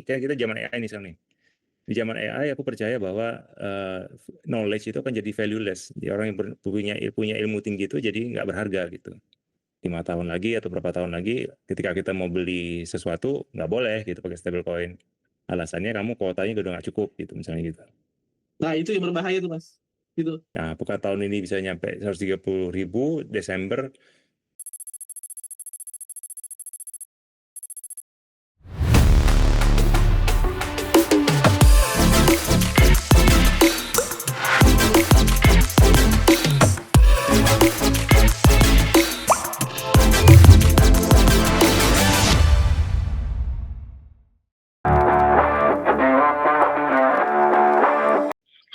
kan kita zaman AI nih sekarang nih. Di zaman AI aku percaya bahwa knowledge itu akan jadi valueless. Jadi orang yang punya ilmu tinggi itu jadi nggak berharga gitu. 5 tahun lagi atau berapa tahun lagi, ketika kita mau beli sesuatu nggak boleh gitu pakai stablecoin. Alasannya kamu kuotanya udah nggak cukup gitu misalnya gitu. Nah, itu yang berbahaya tuh, Mas. Gitu. Nah, apakah tahun ini bisa nyampe 130.000 Desember?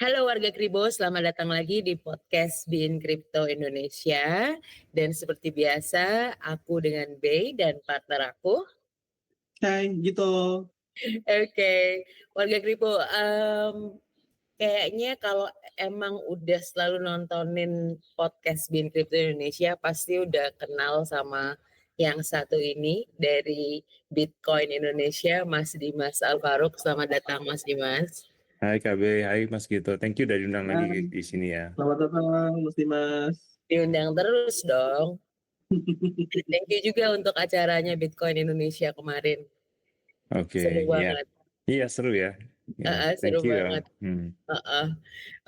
Halo warga Kribo, selamat datang lagi di podcast Bin Crypto Indonesia. Dan seperti biasa, aku dengan Bey dan partner aku. Hai, gitu. Oke, warga Kribo, kayaknya kalau emang udah selalu nontonin podcast Bin Crypto Indonesia, pasti udah kenal sama yang satu ini dari Bitcoin Indonesia, Mas Dimas Alfaruk. Selamat datang Mas Dimas. Hai KB, hai Mas Gito. Thank you udah diundang lagi Hai. di sini ya. Selamat datang, Mas Dimas. Diundang terus dong. Thank you juga untuk acaranya Bitcoin Indonesia kemarin. Oke, Seru ya. banget. Iya, seru ya. Seru Thank you. banget.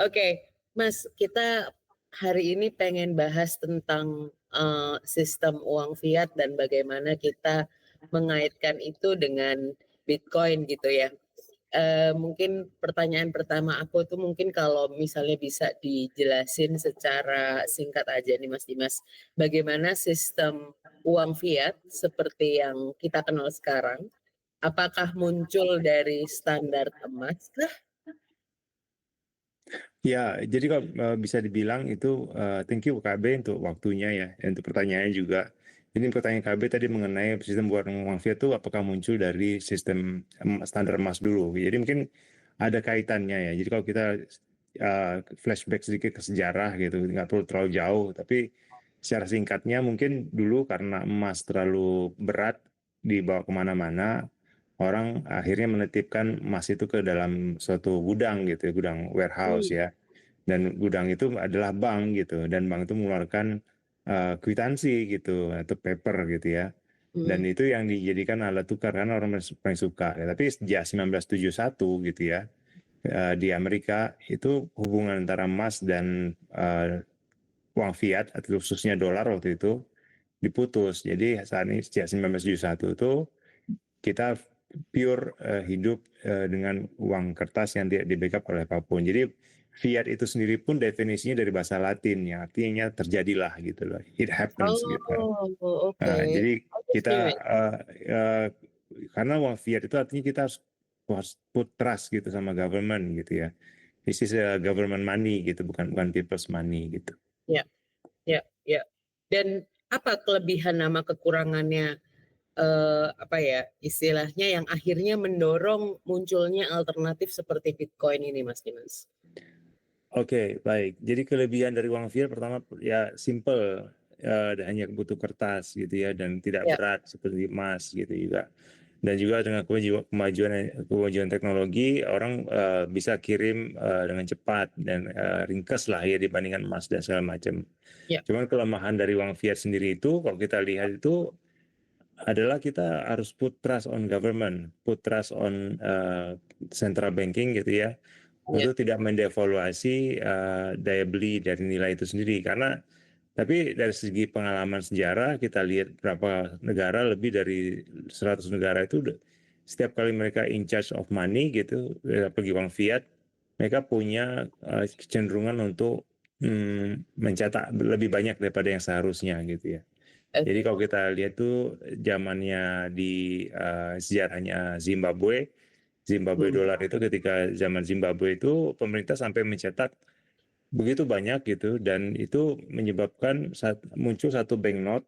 Oke, Mas, kita hari ini pengen bahas tentang sistem uang fiat dan bagaimana kita mengaitkan itu dengan Bitcoin gitu ya. Mungkin pertanyaan pertama aku tuh mungkin kalau misalnya bisa dijelasin secara singkat aja nih Mas Dimas, bagaimana sistem uang fiat seperti yang kita kenal sekarang, apakah muncul dari standar emas kah? Ya, jadi kalau bisa dibilang itu thank you KB untuk waktunya ya, untuk pertanyaannya juga. Ini pertanyaan KB tadi mengenai sistem uang fiat itu apakah muncul dari sistem standar emas dulu. Jadi mungkin ada kaitannya ya. Jadi kalau kita flashback sedikit ke sejarah gitu, nggak perlu terlalu jauh, tapi secara singkatnya mungkin dulu karena emas terlalu berat dibawa kemana-mana, orang akhirnya menitipkan emas itu ke dalam suatu gudang gitu, gudang warehouse ya. Dan gudang itu adalah bank gitu, dan bank itu mengeluarkan kwitansi gitu atau paper gitu ya. Dan itu yang dijadikan alat tukar karena orang paling suka. Ya, tapi sejak 1971 gitu ya, di Amerika itu hubungan antara emas dan uang fiat atau khususnya dolar waktu itu diputus. Jadi saat ini sejak 1971 itu kita pure hidup dengan uang kertas yang tidak di-backup oleh apapun. Jadi fiat itu sendiri pun definisinya dari bahasa Latin yang artinya terjadilah gitu loh. It happens gitu. Oke. Jadi kita karena uang fiat itu artinya kita harus put trust gitu sama government gitu ya. This is a government money gitu, bukan people's money gitu. Ya. Dan apa kelebihan sama kekurangannya apa ya istilahnya yang akhirnya mendorong munculnya alternatif seperti Bitcoin ini, Mas Dimas? Oke, baik. Jadi kelebihan dari uang fiat pertama ya simple, hanya butuh kertas gitu ya dan tidak berat seperti emas gitu juga. Dan juga dengan kemajuan teknologi orang bisa kirim dengan cepat dan ringkas lah ya dibandingkan emas dan segala macam. Cuman kelemahan dari uang fiat sendiri itu kalau kita lihat itu adalah kita harus put trust on government, put trust on central banking gitu ya. Untuk tidak mendevaluasi daya beli dari nilai itu sendiri tapi dari segi pengalaman sejarah kita lihat berapa negara lebih dari 100 negara itu setiap kali mereka in charge of money gitu pergi uang fiat mereka punya kecenderungan untuk mencetak lebih banyak daripada yang seharusnya gitu ya. Jadi kalau kita lihat tuh zamannya di sejarahnya Zimbabwe dolar itu ketika zaman Zimbabwe itu pemerintah sampai mencetak begitu banyak gitu dan itu menyebabkan muncul satu banknote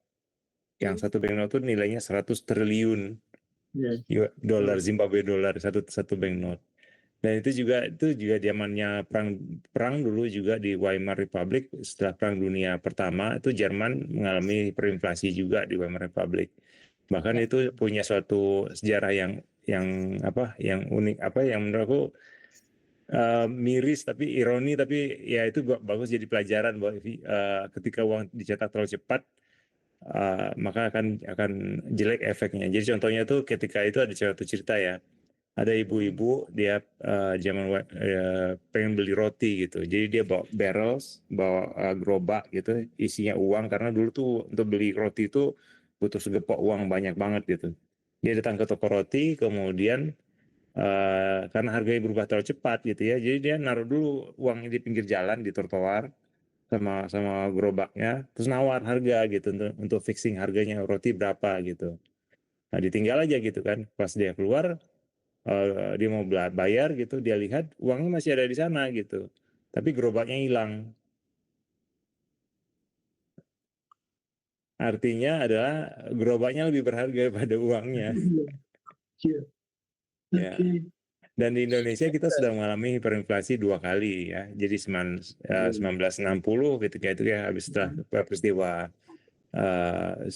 yang satu banknote itu nilainya 100 triliun dolar Zimbabwe dolar satu banknote. Dan itu juga zamannya perang dulu juga di Weimar Republic setelah Perang Dunia Pertama itu Jerman mengalami hiperinflasi juga di Weimar Republic. Bahkan itu punya suatu sejarah yang yang unik yang menurut aku miris tapi ironi, tapi ya itu bagus jadi pelajaran bahwa ketika uang dicetak terlalu cepat maka akan jelek efeknya. Jadi contohnya tuh ketika itu ada satu cerita ya, ada ibu-ibu dia pengen beli roti gitu, jadi dia bawa barrels, bawa gerobak gitu isinya uang, karena dulu tuh untuk beli roti itu butuh segepok uang banyak banget gitu. Dia datang ke toko roti, kemudian karena harganya berubah terlalu cepat gitu ya, jadi dia naruh dulu uangnya di pinggir jalan di trotoar sama gerobaknya, terus nawar harga gitu untuk fixing harganya roti berapa gitu. Nah ditinggal aja gitu kan, pas dia keluar dia mau bayar gitu, dia lihat uangnya masih ada di sana gitu, tapi gerobaknya hilang. Artinya adalah gerobaknya lebih berharga daripada uangnya. Iya. Ya. Oke. Dan di Indonesia kita sudah mengalami hiperinflasi 2 kali ya. Jadi 1960 ketika itu ya, habis setelah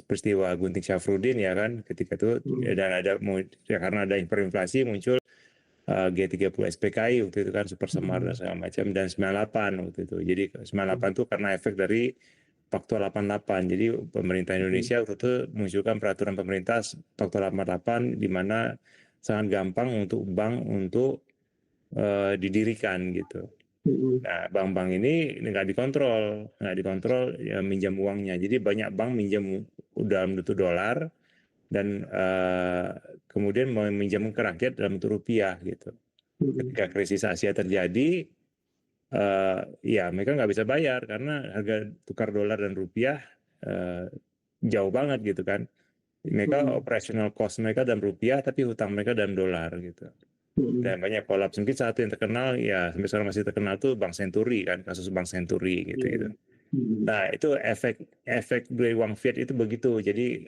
peristiwa Gunting Syafruddin ya kan, ketika itu dan karena ada hiperinflasi muncul G30 SPKI waktu itu kan, Super Semar dan segala macam, dan 98 waktu itu. Jadi 98 itu karena efek dari faktor 88. Jadi pemerintah Indonesia waktu itu menunjukkan peraturan pemerintah faktor 88 di mana sangat gampang untuk bank untuk didirikan gitu. Nah, bank-bank ini nggak dikontrol ya, minjam uangnya. Jadi banyak bank minjam dalam bentuk dolar dan kemudian meminjam ke rakyat dalam bentuk rupiah gitu. Ketika krisis Asia terjadi, ya mereka nggak bisa bayar karena harga tukar dolar dan rupiah jauh banget gitu kan. Mereka operational cost mereka dalam rupiah, tapi hutang mereka dalam dolar gitu. Dan banyak kolaps. Mungkin satu yang terkenal ya sampai sekarang masih terkenal tuh Bank Senturi kan, kasus Bank Senturi gitu. Nah itu efek dari uang fiat itu begitu. Jadi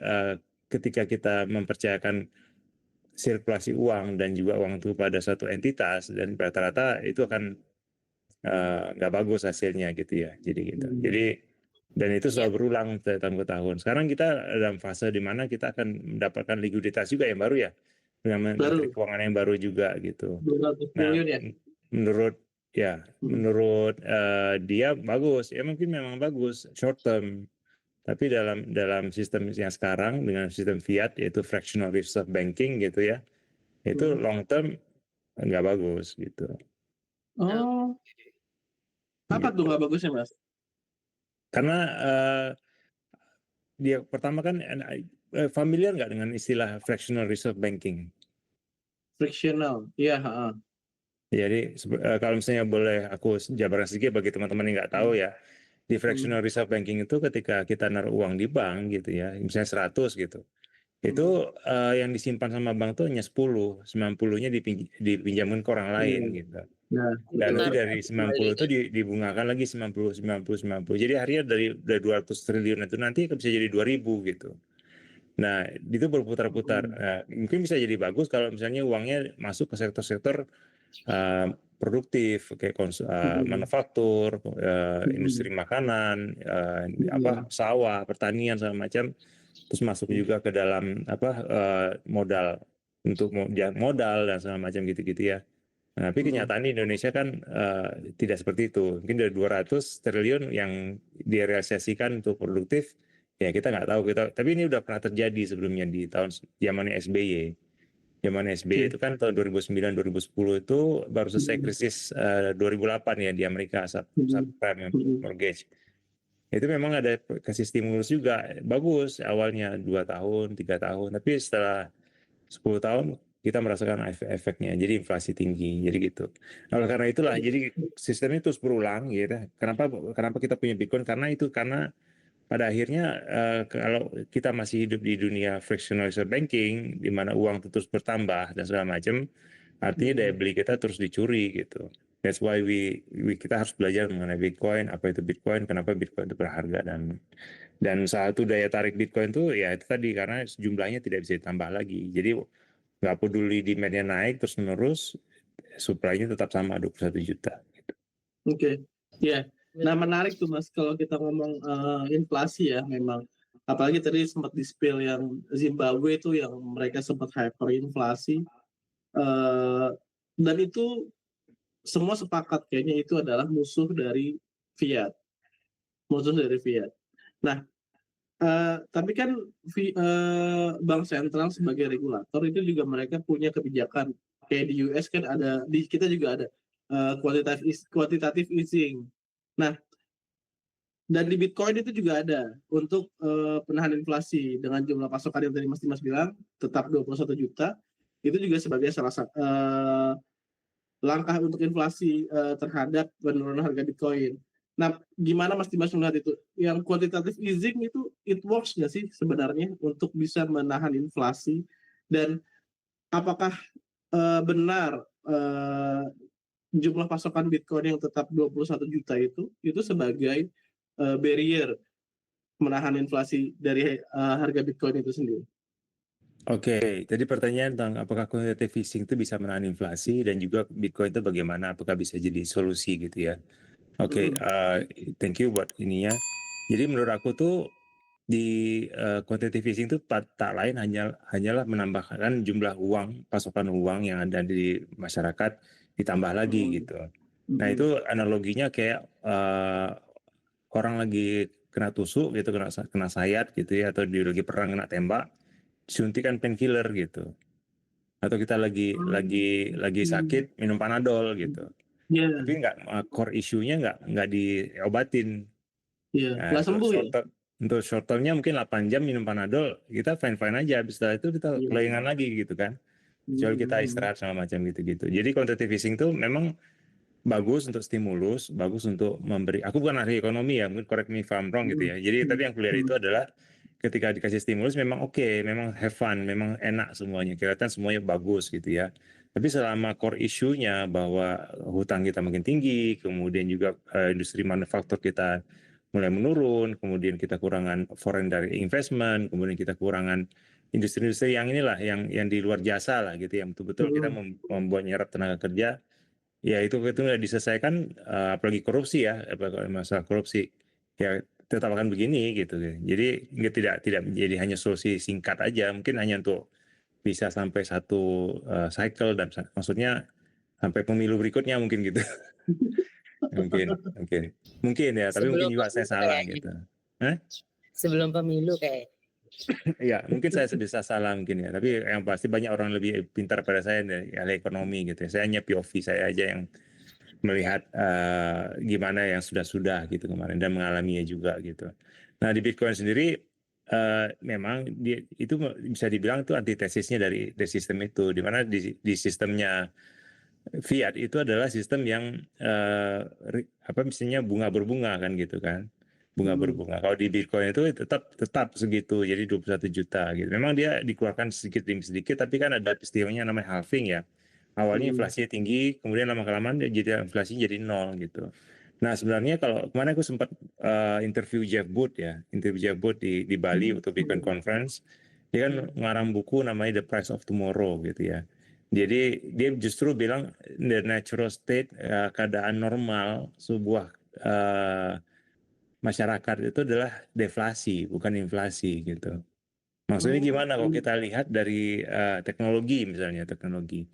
ketika kita mempercayakan sirkulasi uang dan juga uang itu pada satu entitas, dan rata-rata itu akan nggak bagus hasilnya gitu ya. Jadi dan itu selalu berulang dari tahun ke tahun. Sekarang kita dalam fase di mana kita akan mendapatkan likuiditas juga yang baru ya, dengan Menteri Keuangan yang baru juga gitu. 200 Nah, triliun ya? menurut dia bagus, ya mungkin memang bagus short term, tapi dalam sistem yang sekarang dengan sistem fiat yaitu fractional reserve banking gitu ya, itu long term nggak bagus gitu. Oh, apa tuh nggak bagusnya Mas? Karena dia pertama kan familiar nggak dengan istilah fractional reserve banking? Frictional, iya. Jadi kalau misalnya boleh aku jabarkan sedikit bagi teman-teman yang nggak tahu ya, di fractional reserve banking itu ketika kita naruh uang di bank gitu ya, misalnya 100 gitu, itu yang disimpan sama bank tuh hanya 10, 90-nya dipinjamin ke orang lain gitu. Dan nanti dari 90 itu dibungakan lagi 90. Jadi harinya dari 200 triliun itu nanti bisa jadi 2000 gitu. Nah, itu berputar-putar. Nah, mungkin bisa jadi bagus kalau misalnya uangnya masuk ke sektor-sektor produktif kayak manufaktur, industri makanan, sawah, pertanian segala macam, terus masuk juga ke dalam modal untuk modal dan segala macam gitu-gitu ya. Nah, tapi kenyataan di Indonesia kan tidak seperti itu. Mungkin dari 200 triliun yang direalisasikan untuk produktif, ya kita nggak tahu. Tapi ini udah pernah terjadi sebelumnya di zaman SBY. Zaman SBY itu kan tahun 2009-2010 itu baru selesai krisis 2008 ya di Amerika, subprime mortgage. Itu memang ada kasih stimulus juga, bagus awalnya 2 tahun, 3 tahun, tapi setelah 10 tahun kita merasakan efeknya, jadi inflasi tinggi, jadi gitu. Nah, karena itulah, jadi sistemnya terus berulang, gitu. Kenapa kita punya Bitcoin? Karena pada akhirnya kalau kita masih hidup di dunia fractional reserve banking, di mana uang terus bertambah dan segala macam, artinya daya beli kita terus dicuri gitu. That's why kita harus belajar mengenai Bitcoin, apa itu Bitcoin, kenapa Bitcoin itu berharga, dan satu daya tarik Bitcoin itu ya itu tadi karena jumlahnya tidak bisa ditambah lagi. Jadi nggak peduli demand-nya naik terus menerus, supply-nya tetap sama 21 juta. Oke, ya. Nah menarik tuh Mas kalau kita ngomong inflasi ya memang. Apalagi tadi sempat di-spill yang Zimbabwe itu yang mereka sempat hyperinflasi. Eh, dan itu semua sepakat kayaknya itu adalah musuh dari fiat, musuh dari fiat. Nah, tapi kan bank sentral sebagai regulator itu juga mereka punya kebijakan. Kayak di US kan ada, di kita juga ada quantitative easing. Nah, dan di Bitcoin itu juga ada untuk penahan inflasi dengan jumlah pasokan yang tadi Mas Dimas bilang tetap 21 juta. Itu juga sebagai salah satu langkah untuk inflasi terhadap penurunan harga Bitcoin. Nah, gimana Mas Dimas melihat itu? Yang quantitative easing itu it works nggak sih sebenarnya untuk bisa menahan inflasi? Dan apakah benar jumlah pasokan Bitcoin yang tetap 21 juta itu sebagai barrier menahan inflasi dari harga Bitcoin itu sendiri? Oke, jadi pertanyaan tentang apakah quantitative easing itu bisa menahan inflasi dan juga Bitcoin itu bagaimana, apakah bisa jadi solusi gitu ya. Oke, thank you buat ininya. Jadi menurut aku tuh di quantitative easing itu tak lain hanyalah menambahkan jumlah uang, pasokan uang yang ada di masyarakat ditambah lagi gitu. Nah itu analoginya kayak orang lagi kena tusuk gitu, kena sayat gitu ya, atau dia lagi perang kena tembak, suntikan painkiller gitu. Atau kita lagi sakit minum Panadol gitu. Iya, Tapi core issue-nya nggak diobatin. Nah, nggak sembuh ya? untuk short term-nya mungkin 8 jam minum Panadol, kita fine-fine aja. Habis setelah itu kita Iya. kelingan lagi gitu kan. Kecuali kita istirahat sama macam gitu-gitu. Jadi quantitative easing itu memang bagus untuk stimulus, bagus untuk memberi. Aku bukan ahli ekonomi ya, mungkin correct me if I'm wrong gitu ya. Jadi tapi yang kulihat itu adalah ketika dikasih stimulus memang oke, memang have fun, memang enak semuanya, kelihatan semuanya bagus gitu ya. Tapi selama core issue-nya bahwa hutang kita makin tinggi, kemudian juga industri manufaktur kita mulai menurun, kemudian kita kurangan foreign direct investment, kemudian kita kurangan industri-industri yang inilah, yang di luar jasa lah gitu, yang betul-betul kita membuat nyerap tenaga kerja. Ya itu nggak diselesaikan, apalagi korupsi ya, apalagi masalah korupsi, ya tetap akan begini gitu. Jadi tidak menjadi hanya solusi singkat aja, mungkin hanya untuk bisa sampai satu cycle dan maksudnya sampai pemilu berikutnya mungkin gitu. mungkin ya, tapi mungkin Sebelum juga saya pemilu salah kayaknya. gitu. Hah? Sebelum pemilu kayak. Ya mungkin saya bisa salah mungkin ya, tapi yang pasti banyak orang lebih pintar pada saya dari ahli ekonomi gitu. Saya hanya POV saya aja yang melihat gimana yang sudah gitu kemarin dan mengalaminya juga gitu. Nah di Bitcoin sendiri memang itu bisa dibilang itu antitesisnya dari sistem itu, di mana di sistemnya fiat itu adalah sistem yang misalnya bunga berbunga kan gitu kan, bunga berbunga. Kalau di Bitcoin itu tetap segitu, jadi 21 juta gitu. Memang dia dikeluarkan sedikit demi sedikit, tapi kan ada istilahnya namanya halving ya. Awalnya inflasinya tinggi, kemudian lama-kelamaan jadi inflasinya jadi nol gitu. Nah sebenarnya kalau kemarin aku sempat interview Jeff Booth di Bali untuk Bitcoin Conference, dia kan ngarang buku namanya The Price of Tomorrow gitu ya. Jadi dia justru bilang the natural state, keadaan normal sebuah masyarakat itu adalah deflasi, bukan inflasi gitu. Maksudnya gimana kalau kita lihat dari teknologi misalnya, teknologi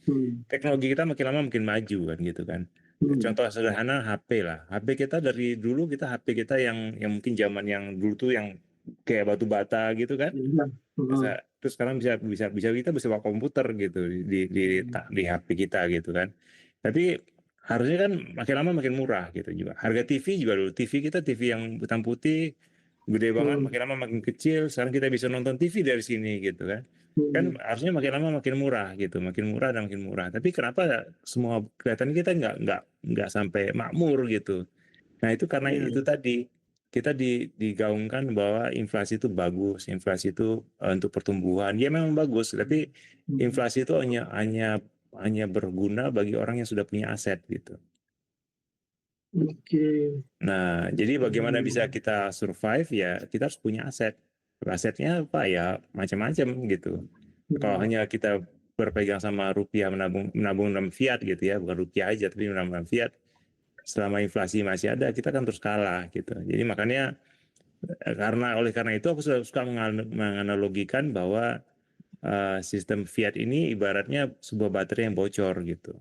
kita makin lama makin maju kan gitu kan. Contoh sederhana HP lah. HP kita dari dulu HP kita yang mungkin zaman yang dulu tuh yang kayak batu bata gitu kan. Terus sekarang bisa kita bisa bawa komputer gitu di HP kita gitu kan. Tapi harusnya kan makin lama makin murah gitu juga. Harga TV juga dulu, TV kita TV yang hitam putih gede banget, makin lama makin kecil. Sekarang kita bisa nonton TV dari sini gitu kan. Kan harusnya makin lama makin murah gitu, makin murah dan makin murah. Tapi kenapa semua kelihatan kita nggak sampai makmur gitu. Nah itu karena itu tadi kita digaungkan bahwa inflasi itu bagus, inflasi itu untuk pertumbuhan. Ya memang bagus, tapi inflasi itu hanya berguna bagi orang yang sudah punya aset gitu. Nah, jadi bagaimana bisa kita survive ya kita harus punya aset. Asetnya apa ya macam-macam gitu. Kalau hanya kita berpegang sama rupiah menabung dalam fiat gitu ya, bukan rupiah aja tapi menabung dalam fiat. Selama inflasi masih ada, kita kan terus kalah gitu. Jadi makanya oleh karena itu aku suka menganalogikan bahwa sistem fiat ini ibaratnya sebuah baterai yang bocor gitu.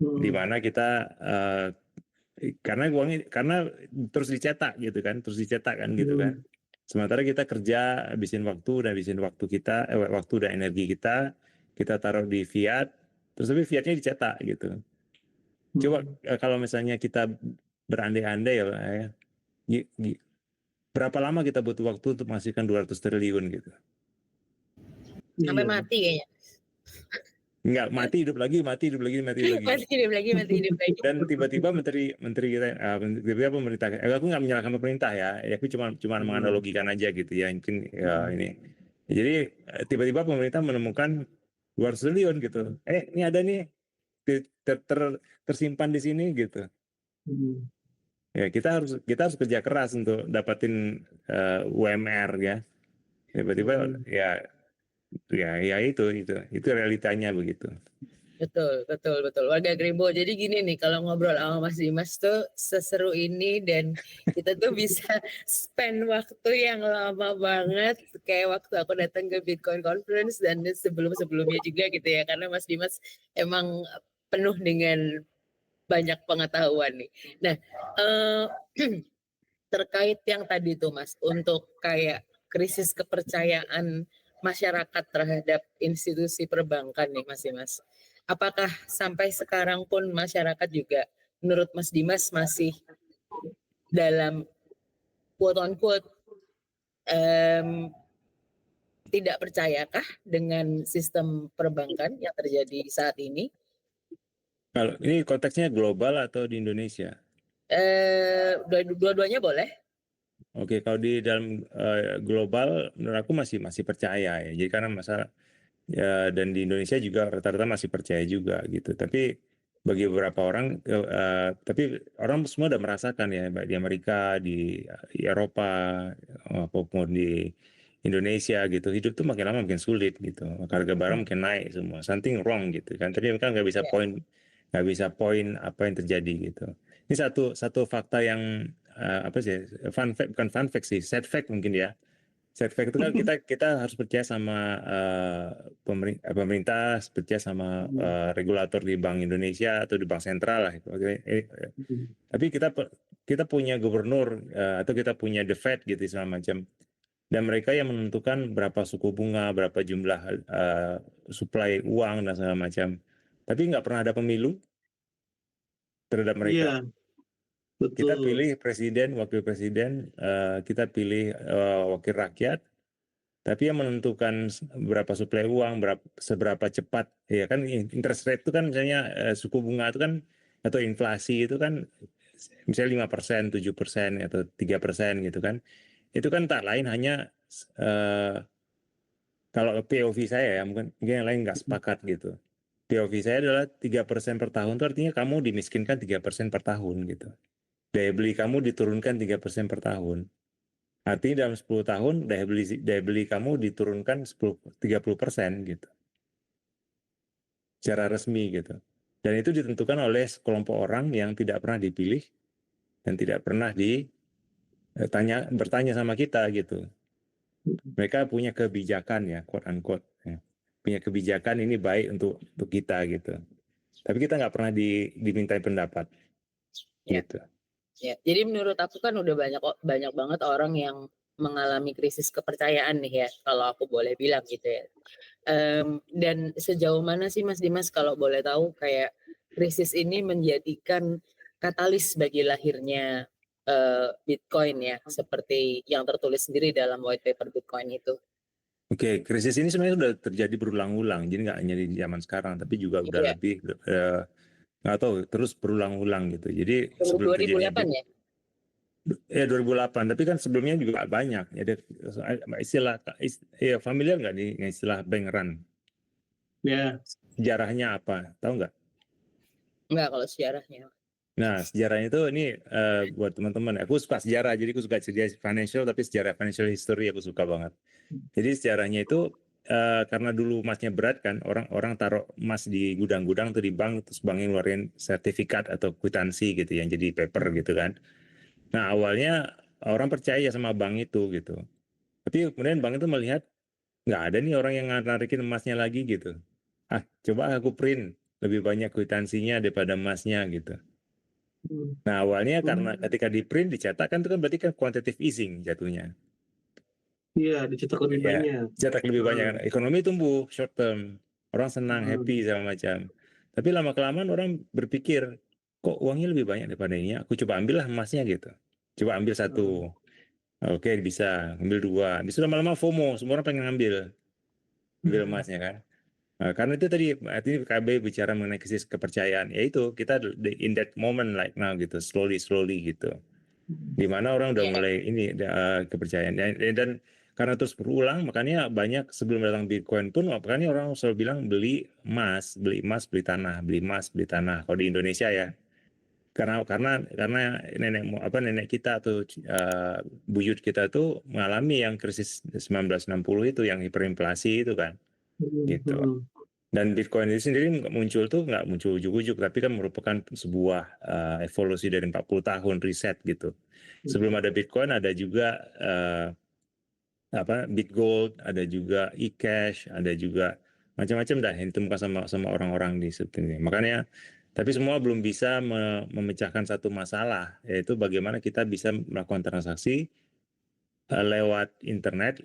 Di mana kita karena terus dicetak gitu kan, Sementara kita kerja habisin waktu kita, waktu dan energi kita taruh di fiat, terus tapi fiatnya dicetak gitu. Coba kalau misalnya kita berandai-andai ya, berapa lama kita butuh waktu untuk menghasilkan 200 triliun gitu? Sampai mati kayaknya. Enggak, mati hidup lagi. Mati hidup lagi. Dan tiba-tiba menteri kita, tiba-tiba pemerintah, aku nggak menyalahkan pemerintah ya, aku cuma menganalogikan aja gitu ya, mungkin ya ini. Jadi tiba-tiba pemerintah menemukan 200 triliun gitu. Ini ada nih tersimpan di sini gitu. Ya kita harus kerja keras untuk dapatin UMR ya. Tiba-tiba ya itu realitanya begitu. Betul. Warga Grimbo. Jadi gini nih, kalau ngobrol sama Mas Dimas tuh seseru ini dan kita tuh bisa spend waktu yang lama banget. Kayak waktu aku datang ke Bitcoin Conference dan sebelum-sebelumnya juga gitu ya. Karena Mas Dimas emang penuh dengan banyak pengetahuan nih. Nah, terkait yang tadi tuh Mas, untuk kayak krisis kepercayaan masyarakat terhadap institusi perbankan nih Mas Dimas. Apakah sampai sekarang pun masyarakat juga menurut Mas Dimas masih dalam quote on quote tidak percayakah dengan sistem perbankan yang terjadi saat ini? Kalau ini konteksnya global atau di Indonesia? Dua-duanya boleh. Oke, kalau di dalam global menurut aku masih percaya ya. Jadi karena masalah ya, dan di Indonesia juga rata-rata masih percaya juga gitu. Tapi bagi beberapa orang, tapi orang semua udah merasakan ya, baik di Amerika, di Eropa, maupun di Indonesia gitu, hidup tuh makin lama makin sulit gitu. Harga barang makin naik semua, something wrong gitu kan. Tapi kan nggak bisa poin apa yang terjadi gitu. Ini satu fakta yang apa sih, bukan fun fact sih, sad fact mungkin ya. Sad fact itu kan kita harus percaya sama pemerintah, percaya sama regulator di Bank Indonesia atau di Bank Sentral lah. Tapi kita punya gubernur atau kita punya the Fed gitu segala macam. Dan mereka yang menentukan berapa suku bunga, berapa jumlah supply uang dan segala macam. Tapi nggak pernah ada pemilu terhadap mereka. Iya, betul. Kita pilih presiden, wakil presiden, kita pilih wakil rakyat. Tapi yang menentukan berapa suplai uang, seberapa cepat, ya kan interest rate itu kan misalnya suku bunga itu kan atau inflasi itu kan misalnya 5%, 7% atau 3% gitu kan. Itu kan tak lain hanya kalau POV saya ya mungkin yang lain nggak sepakat gitu. POV saya adalah 3% per tahun itu artinya kamu dimiskinkan 3% per tahun gitu. Daya beli kamu diturunkan 3% per tahun. Artinya dalam 10 tahun daya beli kamu diturunkan 30% gitu. Secara resmi gitu. Dan itu ditentukan oleh sekelompok orang yang tidak pernah dipilih dan tidak pernah bertanya sama kita gitu. Mereka punya kebijakan ya, quote unquote. Ya. Punya kebijakan ini baik untuk kita gitu. Tapi kita nggak pernah dimintai pendapat. Ya. Gitu. Ya, jadi menurut aku kan udah banyak banget orang yang mengalami krisis kepercayaan nih ya, kalau aku boleh bilang gitu ya. Dan sejauh mana sih Mas Dimas kalau boleh tahu kayak krisis ini menjadikan katalis bagi lahirnya Bitcoin ya, seperti yang tertulis sendiri dalam white paper Bitcoin itu. Oke, krisis ini sebenarnya sudah terjadi berulang-ulang, jadi nggak hanya di zaman sekarang, tapi juga udah lebih nggak tahu terus berulang-ulang gitu. Jadi sebelum 2008 ya? Ya 2008, tapi kan sebelumnya juga banyak. Ada istilah, ya familiar nggak nih istilah bank run? Ya. Sejarahnya apa? Tahu nggak? Enggak kalau sejarahnya. Nah, sejarahnya itu ini buat teman-teman. Aku suka sejarah, jadi aku suka sejarah financial, tapi sejarah financial history aku suka banget. Jadi sejarahnya itu karena dulu emasnya berat kan, orang taruh emas di gudang-gudang atau di bank, terus banknya ngeluarin sertifikat atau kwitansi gitu yang jadi paper gitu kan. Nah awalnya orang percaya sama bank itu gitu. Tapi kemudian bank itu melihat nggak ada nih orang yang narikin emasnya lagi gitu. Ah, coba aku print lebih banyak kwitansinya daripada emasnya gitu. Hmm. Nah, awalnya karena Hmm. ketika di print dicetak kan itu kan berarti kan quantitative easing jatuhnya. Iya, dicetak lebih Ya, banyak. cetak lebih banyak. Hmm. Ekonomi tumbuh short term. Orang senang, Hmm. happy sama macam. Tapi lama-kelamaan orang berpikir, kok uangnya lebih banyak daripada ini? Aku coba ambil lah emasnya gitu. Coba ambil Hmm. satu. Oke, bisa. Ambil dua. Bisa lama-lama FOMO. Semua orang pengen ambil emasnya kan. Nah, karena itu tadi, artinya PKB bicara mengenai krisis kepercayaan. Yaitu kita in that moment like now gitu. Slowly gitu. Di mana orang udah Ya, mulai ini kepercayaan dan karena terus berulang makanya banyak sebelum datang Bitcoin pun makanya orang selalu bilang beli emas, beli tanah kalau di Indonesia ya. Karena nenek kita atau buyut kita tuh mengalami yang krisis 1960 itu yang hiperinflasi itu kan gitu. Hmm. Dan Bitcoin itu sendiri muncul tuh nggak muncul ujuk-ujuk, tapi kan merupakan sebuah evolusi dari 40 tahun riset gitu. Sebelum ada Bitcoin ada juga Bitgold, ada juga eCash, ada juga macam-macam dah yang ditemukan sama orang-orang di sini. Makanya, tapi semua belum bisa memecahkan satu masalah, yaitu bagaimana kita bisa melakukan transaksi lewat internet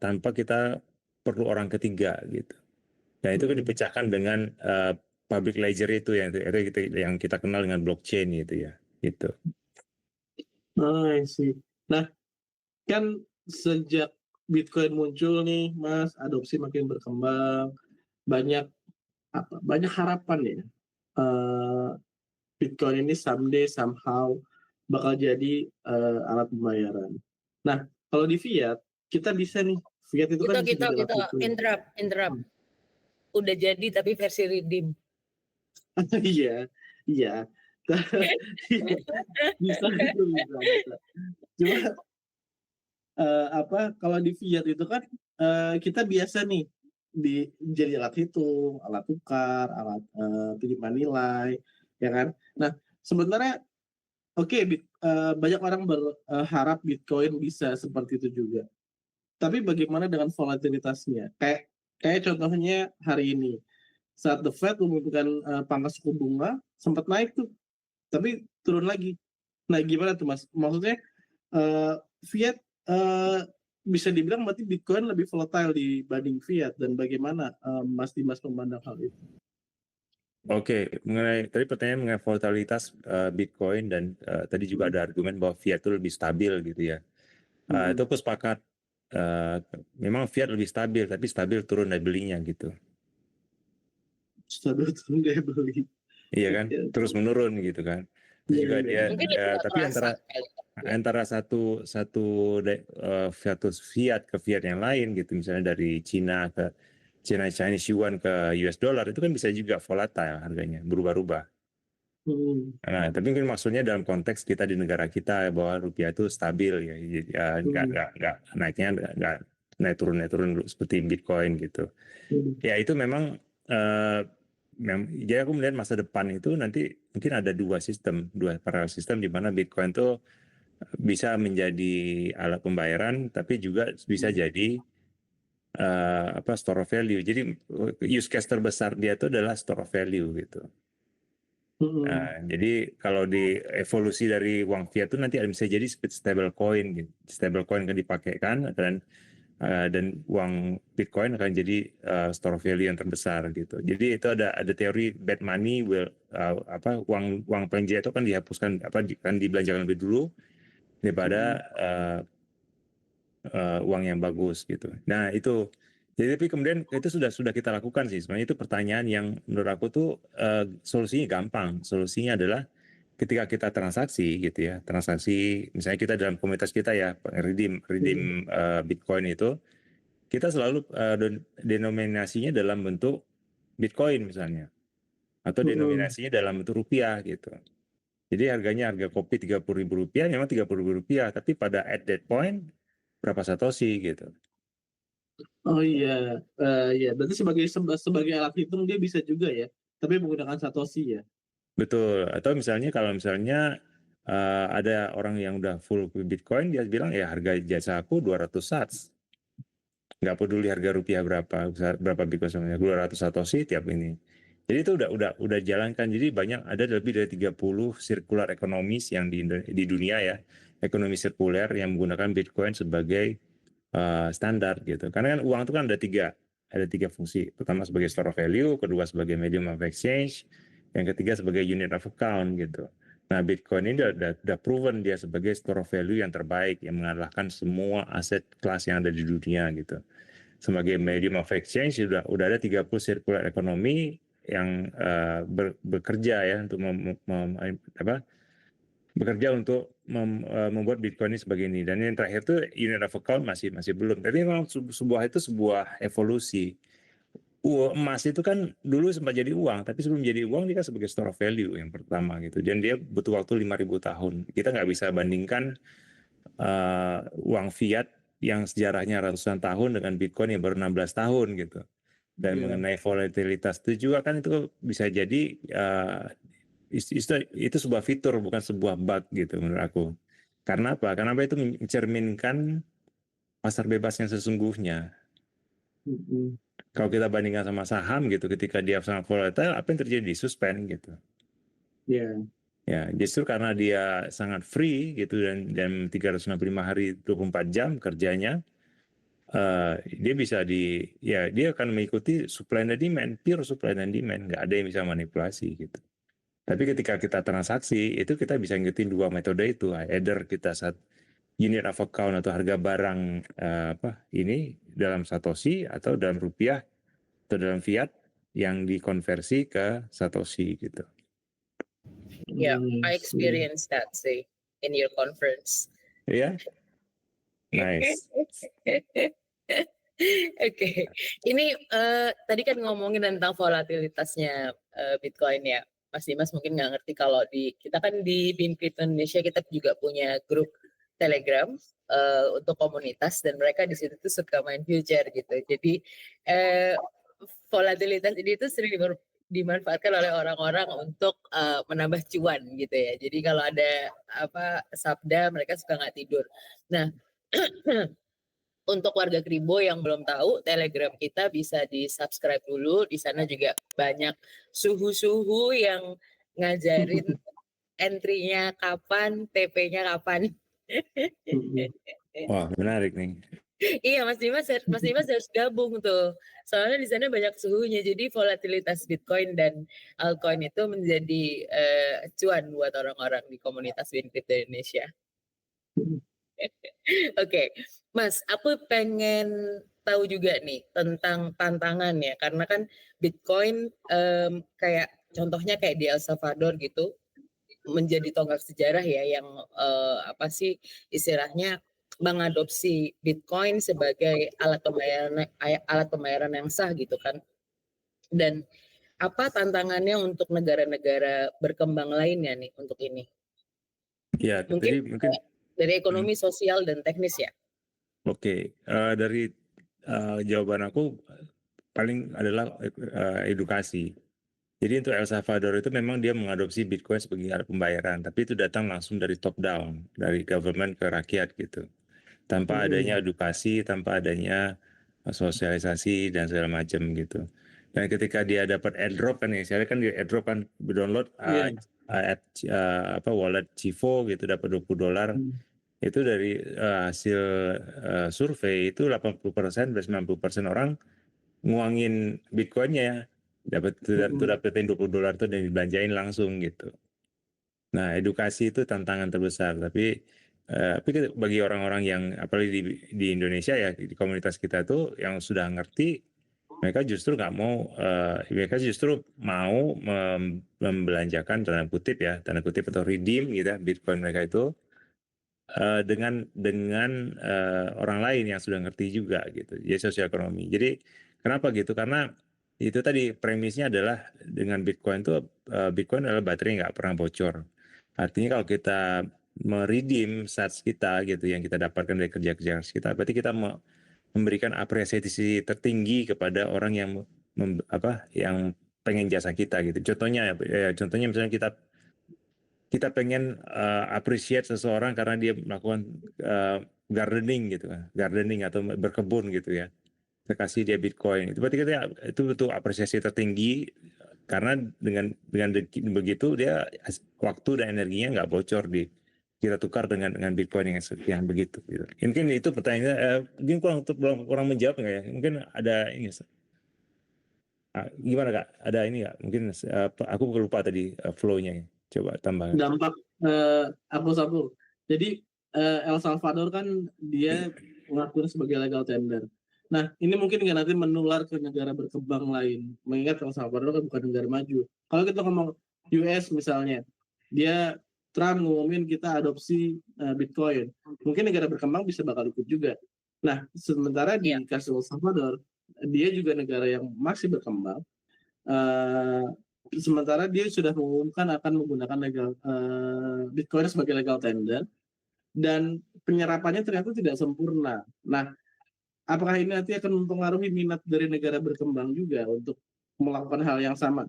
tanpa kita perlu orang ketiga gitu. Nah itu kan dipecahkan dengan public ledger itu yang kita kenal dengan blockchain gitu ya. Gitu. I see. Nah, kan sejak Bitcoin muncul nih, Mas, adopsi makin berkembang, banyak banyak harapan ya. Eh, Bitcoin ini someday somehow bakal jadi alat pembayaran. Nah, kalau di fiat kita bisa nih, fiat itu kan bisa kita dihitung. interrupt. Udah jadi tapi versi redeem. Iya, iya. Bisa itu bisa. Cuma kalau di fiat itu kan kita biasa nih jadi alat hitung, alat tukar, alat penyimpanan nilai, ya kan? Nah, sebenarnya oke, banyak orang berharap Bitcoin bisa seperti itu juga. Tapi bagaimana dengan volatilitasnya? Kayak contohnya hari ini, saat The Fed mengumumkan pangkas suku bunga, sempat naik tuh, tapi turun lagi. Nah, gimana tuh Mas? Maksudnya fiat bisa dibilang berarti Bitcoin lebih volatile dibanding fiat, dan bagaimana Mas Dimas memandang hal itu? Oke, tadi pertanyaan mengenai volatilitas Bitcoin dan tadi juga ada argumen bahwa fiat itu lebih stabil gitu ya. Itu aku sepakat. Memang fiat lebih stabil, tapi stabil turun daya belinya gitu. Stabil turun daya beli. Iya kan, terus menurun gitu kan. Terus juga dia, Mungkin itu nggak tapi terasa kali. antara satu fiat ke fiat yang lain gitu, misalnya dari Chinese yuan ke US dollar itu kan bisa juga volatile harganya, berubah-ubah. Nah, tapi mungkin maksudnya dalam konteks kita di negara kita bahwa rupiah itu stabil ya nggak naiknya nggak naik turun seperti Bitcoin gitu. Ya itu memang jadi aku melihat masa depan itu nanti mungkin ada dua parallel sistem di mana Bitcoin itu bisa menjadi alat pembayaran, tapi juga bisa jadi store of value. Jadi use case terbesar dia itu adalah store of value gitu. Nah, jadi kalau di evolusi dari uang fiat itu nanti bisa jadi stable coin gitu. Stable coin kan dipakai kan dan uang Bitcoin akan jadi store of value yang terbesar gitu. Jadi itu ada teori bad money uang PNJ itu kan dihapuskan kan dibelanjakan lebih dulu daripada uang yang bagus gitu. Nah, itu jadi tapi kemudian itu sudah kita lakukan sih. Sebenarnya itu pertanyaan yang menurut aku tuh solusinya gampang. Solusinya adalah ketika kita transaksi gitu ya. Transaksi misalnya kita dalam komunitas kita ya redeem Bitcoin itu kita selalu denominasinya dalam bentuk Bitcoin misalnya atau denominasinya dalam bentuk rupiah gitu. Jadi harga kopi Rp30.000 memang Rp30.000 tapi pada at that point berapa satoshi gitu. Oh iya, iya. Berarti sebagai alat hitung dia bisa juga ya, tapi menggunakan satoshi ya. Betul. Atau kalau misalnya ada orang yang udah full Bitcoin dia bilang ya harga jasa aku 200 sats. nggak peduli harga rupiah berapa Bitcoin sebenarnya, 200 satoshi tiap ini. Jadi itu udah jalankan. Jadi ada lebih dari 30 circular economies yang di dunia ya, ekonomi sirkuler yang menggunakan Bitcoin sebagai standar gitu. Karena kan uang itu kan ada tiga fungsi. Pertama sebagai store of value, kedua sebagai medium of exchange, yang ketiga sebagai unit of account gitu. Nah, Bitcoin ini udah proven dia sebagai store of value yang terbaik yang mengalahkan semua aset kelas yang ada di dunia gitu. Sebagai medium of exchange udah ada 30 circular economy yang bekerja ya untuk bekerja untuk membuat Bitcoin ini sebagai ini. Dan yang terakhir itu unit of account masih belum. Tapi memang sebuah evolusi. Emas itu kan dulu sempat jadi uang, tapi sebelum jadi uang dia kan sebagai store of value yang pertama gitu. Dan dia butuh waktu 5.000 tahun. Kita nggak bisa bandingkan uang fiat yang sejarahnya ratusan tahun dengan Bitcoin yang baru 16 tahun gitu. Dan mengenai volatilitas itu juga kan itu bisa jadi itu sebuah fitur bukan sebuah bug gitu menurut aku. Karena apa? Karena itu mencerminkan pasar bebas yang sesungguhnya. Kalau kita bandingkan sama saham gitu, ketika dia sangat volatile, apa yang terjadi? Suspend gitu. Ya, justru karena dia sangat free gitu dan 365 hari 24 jam kerjanya, dia bisa dia akan mengikuti supply and demand, pure supply and demand, nggak ada yang bisa manipulasi gitu. Tapi ketika kita transaksi, itu kita bisa ngikutin dua metode itu, either kita unit of account atau harga barang ini dalam satoshi atau dalam rupiah atau dalam fiat yang dikonversi ke satoshi gitu. Yeah, I experienced that sih in your conference. Iya, nice. Oke, ini tadi kan ngomongin tentang volatilitasnya Bitcoin ya. Mas Dimas mungkin nggak ngerti kalau kita kan di BIN Crypto Indonesia kita juga punya grup Telegram untuk komunitas dan mereka di situ tuh suka main future gitu. Jadi volatilitas ini tuh sering dimanfaatkan oleh orang-orang untuk menambah cuan gitu ya. Jadi kalau ada sabda mereka suka nggak tidur. Nah, untuk warga Kribo yang belum tahu, Telegram kita bisa di-subscribe dulu. Di sana juga banyak suhu-suhu yang ngajarin entry-nya kapan, TP-nya kapan. Wah, menarik nih. Iya, Mas Dimas harus gabung tuh. Soalnya di sana banyak suhunya. Jadi volatilitas Bitcoin dan altcoin itu menjadi cuan buat orang-orang di komunitas BIN Crypto Indonesia. Oke, Mas, aku pengen tahu juga nih tentang tantangan ya, karena kan Bitcoin kayak contohnya kayak di El Salvador gitu menjadi tonggak sejarah ya yang istilahnya mengadopsi Bitcoin sebagai alat pembayaran yang sah gitu kan. Dan apa tantangannya untuk negara-negara berkembang lainnya nih untuk ini? Ya, mungkin dari ekonomi, sosial dan teknis ya. Oke, dari jawaban aku paling adalah edukasi. Jadi untuk El Salvador itu memang dia mengadopsi Bitcoin sebagai alat pembayaran, tapi itu datang langsung dari top down, dari government ke rakyat gitu. Tanpa adanya edukasi, tanpa adanya sosialisasi dan segala macam gitu. Dan ketika dia dapat airdrop kan, saya kan dia airdrop kan download wallet Chivo gitu dapat $20. Itu dari hasil survei itu 80% sampai 90% orang nguangin Bitcoinnya dapetin $20 itu dan dibelanjain langsung gitu. Nah, edukasi itu tantangan terbesar, tapi bagi orang-orang yang apalagi di Indonesia ya di komunitas kita tuh yang sudah ngerti, mereka justru mau membelanjakan tanda kutip atau redeem gitu Bitcoin mereka itu dengan orang lain yang sudah ngerti juga gitu. Jadi sosial ekonomi. Jadi kenapa gitu? Karena itu tadi premisnya adalah dengan Bitcoin itu Bitcoin adalah baterai nggak pernah bocor. Artinya kalau kita meredeem sats kita gitu yang kita dapatkan dari kerja-kerja kita, berarti kita memberikan apresiasi tertinggi kepada orang yang yang pengen jasa kita gitu. Contohnya misalnya kita pengen appreciate seseorang karena dia melakukan gardening gitu kan, gardening atau berkebun gitu ya. kita kasih dia Bitcoin. Itu berarti itu butuh apresiasi tertinggi karena dengan begitu dia waktu dan energinya nggak bocor kita tukar dengan Bitcoin yang begitu. Gitu. Mungkin itu pertanyaannya, mungkin kurang menjawab nggak ya? Mungkin ada ini. Gimana Kak? Ada ini nggak? Mungkin aku lupa tadi flow-nya. Coba tambahkan. Dampak aku. Jadi El Salvador kan dia mengakui sebagai legal tender. Nah, ini mungkin nggak nanti menular ke negara berkembang lain. Mengingat El Salvador kan bukan negara maju. Kalau kita ngomong US misalnya, Trump ngumumin kita adopsi Bitcoin. Mungkin negara berkembang bisa bakal ikut juga. Nah, sementara di kasus El Salvador, dia juga negara yang masih berkembang. Sementara dia sudah mengumumkan akan menggunakan Bitcoin sebagai legal tender dan penyerapannya ternyata tidak sempurna. Nah, apakah ini nanti akan mempengaruhi minat dari negara berkembang juga untuk melakukan hal yang sama?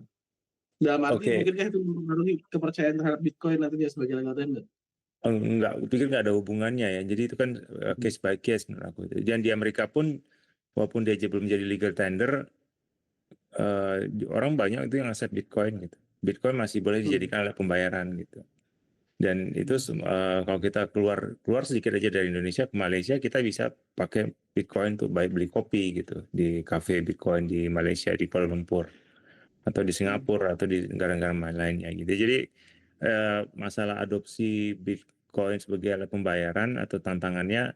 Dalam arti mungkinkah itu mempengaruhi kepercayaan terhadap Bitcoin nantinya sebagai legal tender? Enggak, aku pikir nggak ada hubungannya ya. Jadi itu kan case by case menurut aku. Dan di Amerika pun, walaupun dia belum jadi legal tender, orang banyak itu yang accept Bitcoin gitu. Bitcoin masih boleh dijadikan alat pembayaran gitu. Dan itu kalau kita keluar sedikit aja dari Indonesia ke Malaysia, kita bisa pakai Bitcoin untuk beli kopi gitu di cafe Bitcoin di Malaysia, di Kuala Lumpur atau di Singapura atau di negara-negara lainnya gitu. Jadi masalah adopsi Bitcoin sebagai alat pembayaran atau tantangannya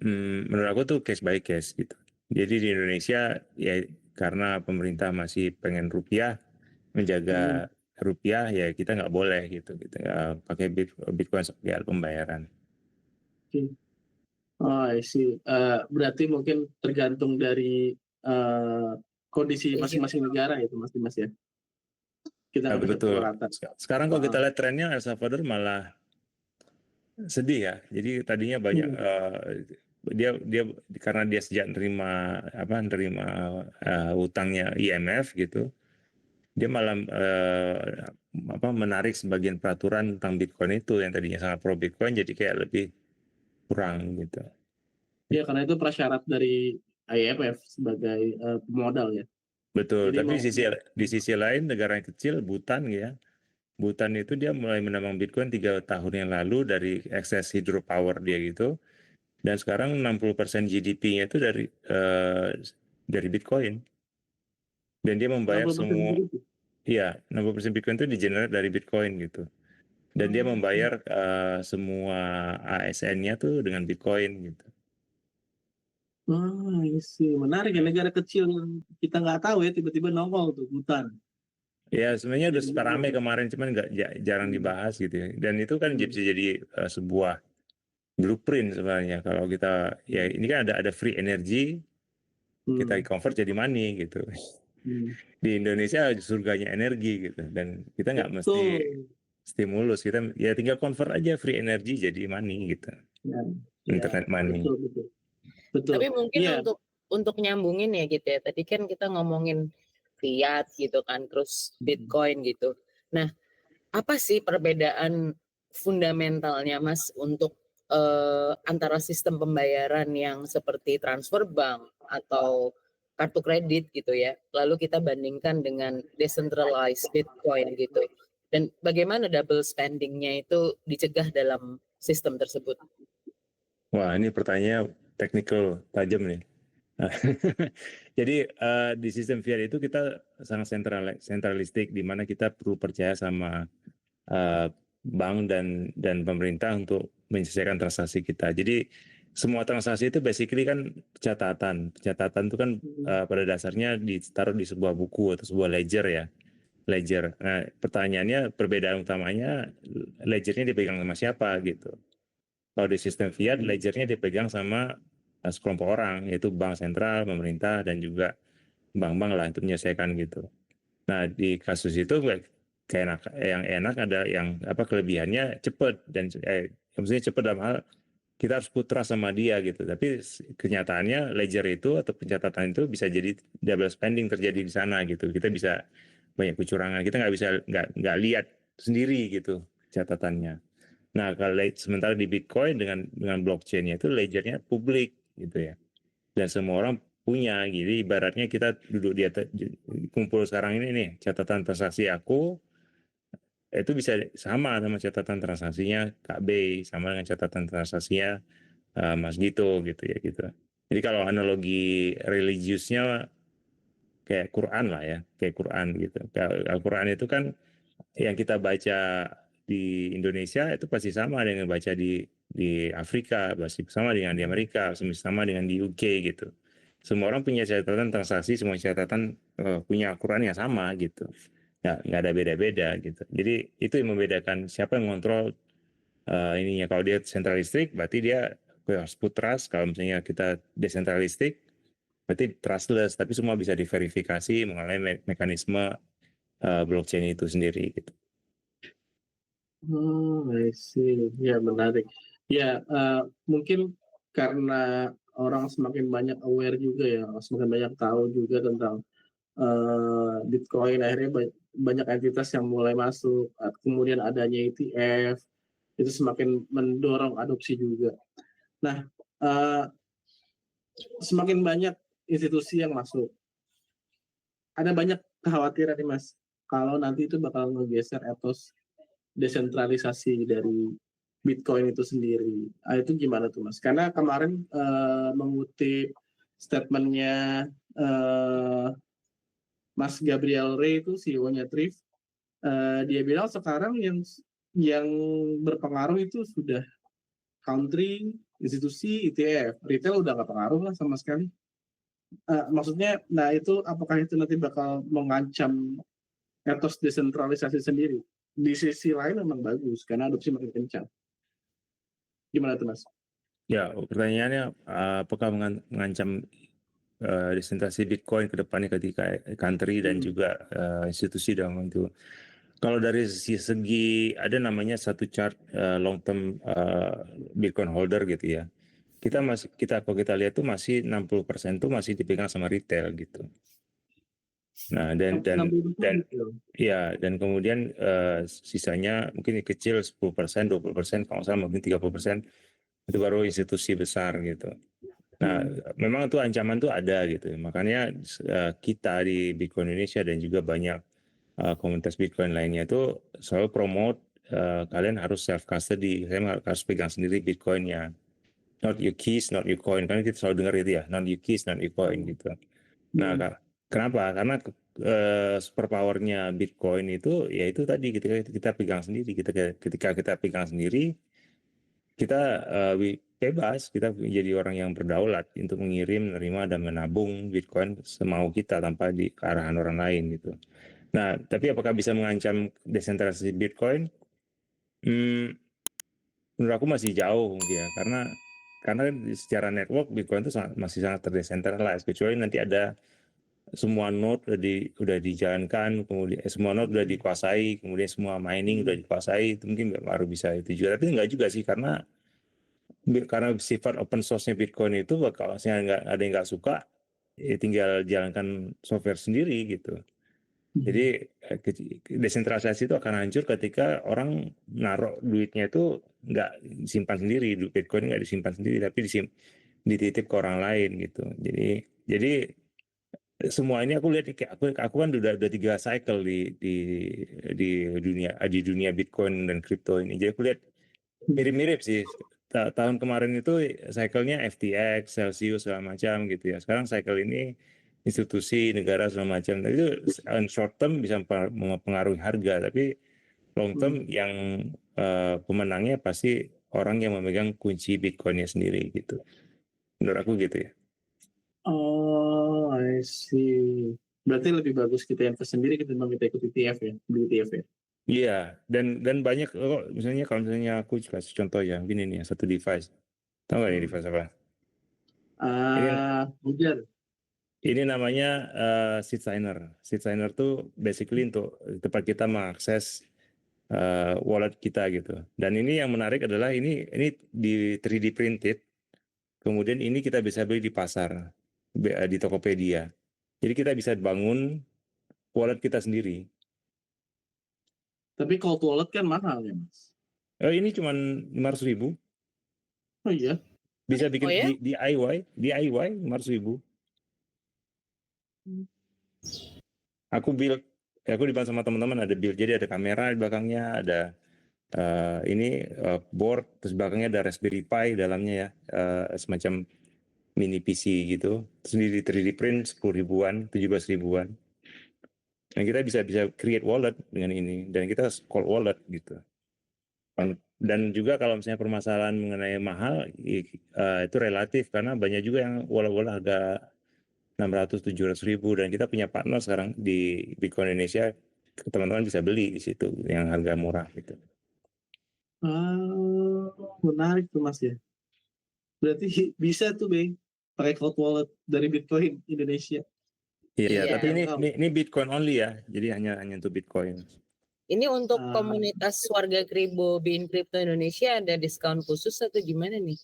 menurut aku tuh case by case gitu. Jadi di Indonesia ya karena pemerintah masih pengen rupiah, menjaga rupiah, ya kita nggak boleh gitu, kita pakai Bitcoin sebagai alat pembayaran. Oh, I see. Berarti mungkin tergantung dari kondisi masing-masing negara itu Mas ya. Kita nggak bisa Betul. rata. Sekarang kalau kita lihat trennya El Salvador malah sedih ya. Jadi tadinya banyak dia karena dia sejak nerima utangnya IMF gitu, dia malah menarik sebagian peraturan tentang Bitcoin itu yang tadinya sangat pro Bitcoin jadi kayak lebih kurang gitu. Ya karena itu prasyarat dari IMF sebagai pemodal ya. Betul. Jadi Tapi di sisi lain negara yang kecil Bhutan ya, Bhutan itu dia mulai menambang Bitcoin 3 tahun yang lalu dari ekses hydropower dia gitu, dan sekarang 60% GDP-nya itu dari Bitcoin. Dan dia membayar semua, iya 60% Bitcoin itu digenerate dari Bitcoin gitu. Dan dia membayar semua ASN-nya tuh dengan Bitcoin gitu. sih menarik ya, negara kecil kita nggak tahu ya tiba-tiba nongol tuh Bhutan. Ya sebenarnya udah ramai kemarin, cuman jarang dibahas gitu ya. Dan itu kan bisa jadi sebuah blueprint sebenarnya kalau kita ya ini kan ada free energy, kita convert jadi money gitu. Di Indonesia surganya energi gitu, dan kita nggak mesti stimulus, kita ya tinggal convert aja free energy jadi money gitu. Internet money. Betul. Tapi mungkin untuk nyambungin ya gitu ya. Tadi kan kita ngomongin fiat gitu kan, terus Bitcoin gitu. Nah, apa sih perbedaan fundamentalnya Mas untuk antara sistem pembayaran yang seperti transfer bank atau kartu kredit gitu ya, lalu kita bandingkan dengan decentralized Bitcoin gitu, dan bagaimana double spendingnya itu dicegah dalam sistem tersebut? Wah, ini pertanyaannya technical, tajam nih. Jadi di sistem fiat itu kita sangat sentralistik, di mana kita perlu percaya sama bank dan pemerintah untuk menyelesaikan transaksi kita. Jadi semua transaksi itu basically kan pencatatan. Pencatatan itu kan pada dasarnya ditaruh di sebuah buku atau sebuah ledger ya. Ledger. Nah, pertanyaannya perbedaan utamanya ledgernya dipegang sama siapa gitu. Kalau di sistem fiat ledgernya dipegang sama sekelompok orang, yaitu bank sentral, pemerintah, dan juga bank-bank lah untuk menyelesaikan gitu. Nah di kasus itu yang enak ada yang kelebihannya cepat, dan maksudnya cepat dalam hal kita harus putra sama dia gitu. Tapi kenyataannya ledger itu atau pencatatan itu bisa jadi double spending terjadi di sana gitu. Kita bisa banyak kecurangan. Kita nggak lihat sendiri gitu catatannya. Nah kalau sementara di Bitcoin dengan blockchain-nya itu ledgernya publik gitu ya. Dan semua orang punya. Jadi ibaratnya kita duduk di atas, kumpul sekarang ini nih, catatan transaksi aku itu bisa sama catatan transaksinya Kak B, sama dengan catatan transaksinya Mas Gito gitu ya gitu. Jadi kalau analogi religiusnya kayak Quran lah ya, kayak Quran gitu. Al-Quran itu kan yang kita baca di Indonesia itu pasti sama dengan baca di Afrika, pasti sama dengan di Amerika, sama dengan di UK gitu. Semua orang punya catatan transaksi, semua catatan punya Al-Quran yang sama gitu. Ya, nggak ada beda-beda gitu. Jadi itu yang membedakan siapa yang mengontrol ininya. Kalau dia sentralistik, berarti dia harus put trust. Kalau misalnya kita desentralistik, berarti trustless. Tapi semua bisa diverifikasi mengenai mekanisme blockchain itu sendiri. Gitu. Oh, I see. Ya, menarik. Ya, mungkin karena orang semakin banyak aware juga ya, semakin banyak tahu juga tentang Bitcoin, akhirnya banyak entitas yang mulai masuk, kemudian adanya ETF, itu semakin mendorong adopsi juga. Nah, semakin banyak institusi yang masuk, ada banyak kekhawatiran nih Mas, kalau nanti itu bakal ngegeser etos desentralisasi dari Bitcoin itu sendiri. Itu gimana tuh Mas? Karena kemarin mengutip statementnya Mas Gabriel Ray itu CEO-nya Thrift, dia bilang sekarang yang berpengaruh itu sudah country, institusi, ETF, retail udah nggak pengaruh lah sama sekali. Maksudnya, nah itu apakah itu nanti bakal mengancam etos desentralisasi sendiri? Di sisi lain memang bagus karena adopsi makin kencang. Gimana tuh Mas? Ya, pertanyaannya apakah mengancam desentralisasi Bitcoin ke depannya ketika country dan juga institusi dalam itu. Kalau dari segi ada namanya satu chart long term Bitcoin holder gitu ya. Kalau kita lihat tuh masih 60% tuh masih dipegang sama retail gitu. Nah, dan kemudian sisanya mungkin kecil 10%, 20%, kalau nggak salah mungkin 30% itu baru institusi besar gitu. Nah, memang itu ancaman tuh ada gitu. Makanya kita di Bitcoin Indonesia dan juga banyak komunitas Bitcoin lainnya itu selalu promote kalian harus self custody, kalian harus pegang sendiri Bitcoinnya. Not your keys, not your coin. Kan kita selalu dengar itu ya, not your keys, not your coin gitu. Nah, kenapa? Karena superpowernya Bitcoin itu, ya itu tadi ketika kita pegang sendiri, ketika kita pegang sendiri, kita bebas, kita menjadi orang yang berdaulat untuk mengirim, menerima, dan menabung Bitcoin semau kita tanpa di arahan orang lain gitu. Nah, tapi apakah bisa mengancam desentralisasi Bitcoin? Menurut aku masih jauh ya, karena secara network Bitcoin itu masih sangat terdesentralized, kecuali nanti ada semua node udah dijalankan, kemudian semua node udah dikuasai, kemudian semua mining udah dikuasai, itu mungkin baru bisa itu juga. Tapi enggak juga sih, karena sifat open source-nya Bitcoin itu kalau misalnya ada yang nggak suka, ya tinggal jalankan software sendiri gitu. Jadi desentralisasi itu akan hancur ketika orang naruh duitnya itu nggak disimpan sendiri, Bitcoin nggak disimpan sendiri, tapi dititip ke orang lain gitu. Jadi semua ini aku lihat, aku kan udah 3 cycle di dunia Bitcoin dan kripto ini. Jadi aku lihat mirip-mirip sih. Tahun kemarin itu cycle-nya FTX, Celsius segala macam gitu ya. Sekarang cycle ini institusi, negara segala macam. Nah, itu short term bisa mempengaruhi harga, tapi long term yang pemenangnya pasti orang yang memegang kunci Bitcoin-nya sendiri gitu. Menurut aku gitu ya. Oh, I see. Berarti lebih bagus kita invest sendiri ketimbang kita ikut ETF ya, beli ETF ya. Iya, dan banyak misalnya kalau misalnya aku kasih contoh ya, gini nih satu device. Tahu nggak nih device apa? Hujan. Ini namanya seed signer. Seed signer tuh basically untuk tempat kita mengakses wallet kita gitu. Dan ini yang menarik adalah ini di 3D printed. Kemudian ini kita bisa beli di pasar, di Tokopedia. Jadi kita bisa bangun wallet kita sendiri. Tapi cold wallet kan mahal ya Mas. Ini cuma 500.000. Oh iya. Bisa bikin Oh ya? DIY 500.000. Aku dibantu sama teman-teman, ada build, jadi ada kamera di belakangnya, ada board, terus belakangnya ada Raspberry Pi dalamnya ya, semacam mini PC gitu, terus di 3D print 10 ribuan, 17 ribuan. Dan kita bisa create wallet dengan ini, dan kita cold wallet gitu. Dan juga kalau misalnya permasalahan mengenai mahal, itu relatif, karena banyak juga yang wallet-wallet harga 600-700 ribu, dan kita punya partner sekarang di Bitcoin Indonesia, teman-teman bisa beli di situ yang harga murah gitu. Menarik tuh Mas ya. Berarti bisa tuh Bang pakai cold wallet dari Bitcoin Indonesia. Iya, Iya. tapi ini Bitcoin only ya, jadi hanya untuk Bitcoin. Ini untuk komunitas warga Kribo Bin Crypto Indonesia ada diskon khusus atau gimana nih?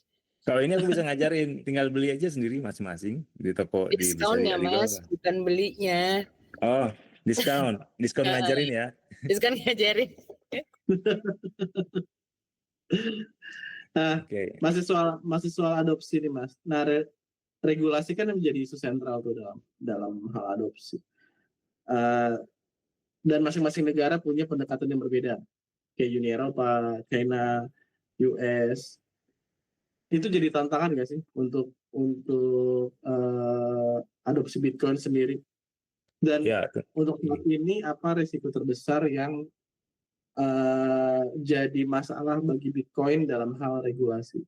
Kalau ini aku bisa ngajarin, tinggal beli aja sendiri masing-masing di toko, Diskonnya Mas, bukan belinya. Oh, diskon ngajarin ya. Diskon ngajarin. Nah, Oke. masih soal adopsi nih Mas. Nah, regulasi kan menjadi isu sentral tuh dalam hal adopsi. Dan masing-masing negara punya pendekatan yang berbeda. Kayak Uni Eropa, China, US. Itu jadi tantangan nggak sih untuk adopsi Bitcoin sendiri? Dan Ya, untuk saat ini apa risiko terbesar yang jadi masalah bagi Bitcoin dalam hal regulasi?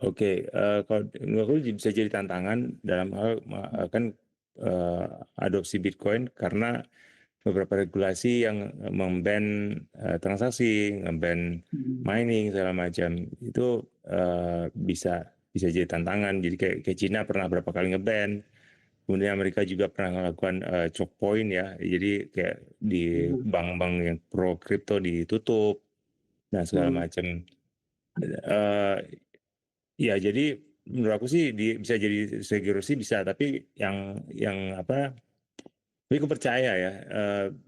Oke, kalau menurut aku bisa jadi tantangan dalam hal adopsi Bitcoin, karena beberapa regulasi yang memban transaksi, ngeban mining segala macam, itu bisa jadi tantangan. Jadi kayak Cina pernah berapa kali ngeban, kemudian Amerika juga pernah melakukan choke point ya, jadi kayak di bank-bank yang pro kripto ditutup dan segala macam. Ya, jadi menurut aku sih bisa jadi regulasi bisa, tapi tapi aku percaya ya,